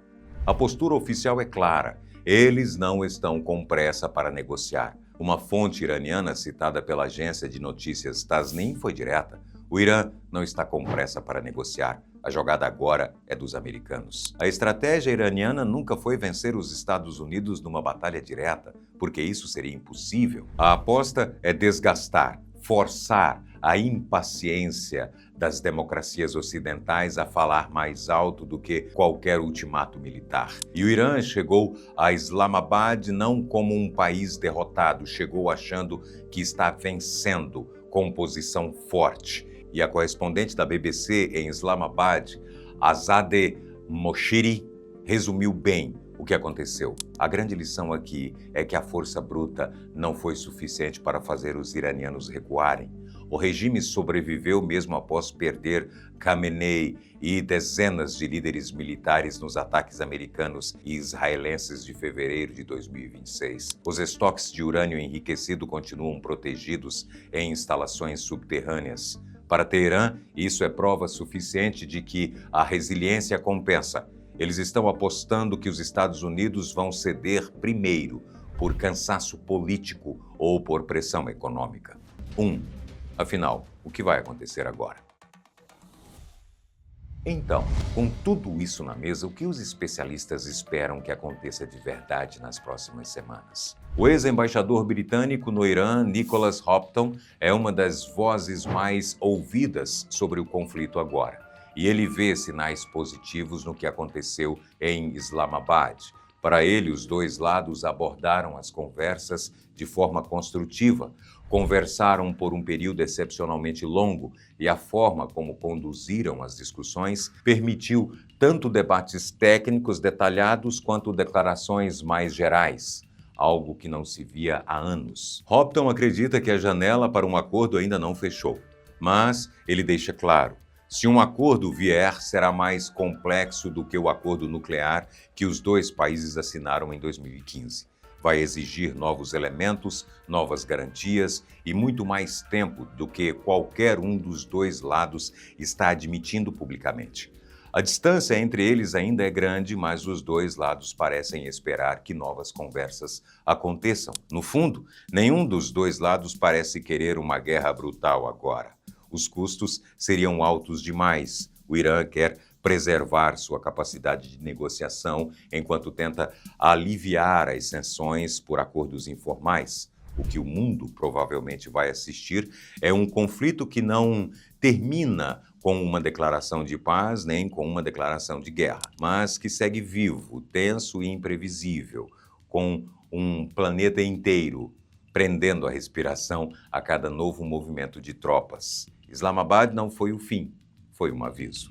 A postura oficial é clara: eles não estão com pressa para negociar. Uma fonte iraniana citada pela agência de notícias Tasnim foi direta: o Irã não está com pressa para negociar. A jogada agora é dos americanos. A estratégia iraniana nunca foi vencer os Estados Unidos numa batalha direta, porque isso seria impossível. A aposta é desgastar, forçar a impaciência das democracias ocidentais a falar mais alto do que qualquer ultimato militar. E o Irã chegou a Islamabad não como um país derrotado, chegou achando que está vencendo com posição forte. E a correspondente da BBC em Islamabad, Azadeh Moshiri, resumiu bem o que aconteceu. A grande lição aqui é que a força bruta não foi suficiente para fazer os iranianos recuarem. O regime sobreviveu mesmo após perder Khamenei e dezenas de líderes militares nos ataques americanos e israelenses de fevereiro de 2026. Os estoques de urânio enriquecido continuam protegidos em instalações subterrâneas. Para Teherã, isso é prova suficiente de que a resiliência compensa. Eles estão apostando que os Estados Unidos vão ceder primeiro, por cansaço político ou por pressão econômica. Afinal, o que vai acontecer agora? Então, com tudo isso na mesa, o que os especialistas esperam que aconteça de verdade nas próximas semanas? O ex-embaixador britânico no Irã, Nicholas Hopton, é uma das vozes mais ouvidas sobre o conflito agora. E ele vê sinais positivos no que aconteceu em Islamabad. Para ele, os dois lados abordaram as conversas de forma construtiva, conversaram por um período excepcionalmente longo e a forma como conduziram as discussões permitiu tanto debates técnicos detalhados quanto declarações mais gerais, algo que não se via há anos. Hopton acredita que a janela para um acordo ainda não fechou, mas ele deixa claro: se um acordo vier, será mais complexo do que o acordo nuclear que os dois países assinaram em 2015. Vai exigir novos elementos, novas garantias e muito mais tempo do que qualquer um dos dois lados está admitindo publicamente. A distância entre eles ainda é grande, mas os dois lados parecem esperar que novas conversas aconteçam. No fundo, nenhum dos dois lados parece querer uma guerra brutal agora. Os custos seriam altos demais. O Irã quer preservar sua capacidade de negociação enquanto tenta aliviar as sanções por acordos informais. O que o mundo provavelmente vai assistir é um conflito que não termina com uma declaração de paz nem com uma declaração de guerra, mas que segue vivo, tenso e imprevisível, com um planeta inteiro prendendo a respiração a cada novo movimento de tropas. Islamabad não foi o fim, foi um aviso.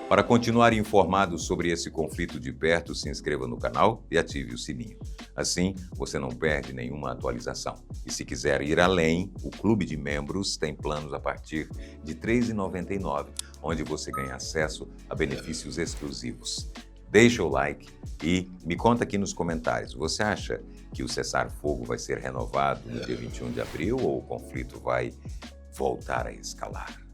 Para continuar informado sobre esse conflito de perto, se inscreva no canal e ative o sininho. Assim, você não perde nenhuma atualização. E se quiser ir além, o Clube de Membros tem planos a partir de R$ 3,99, onde você ganha acesso a benefícios exclusivos. Deixa o like e me conta aqui nos comentários. Você acha que o cessar-fogo vai ser renovado no dia 21 de abril ou o conflito vai voltar a escalar?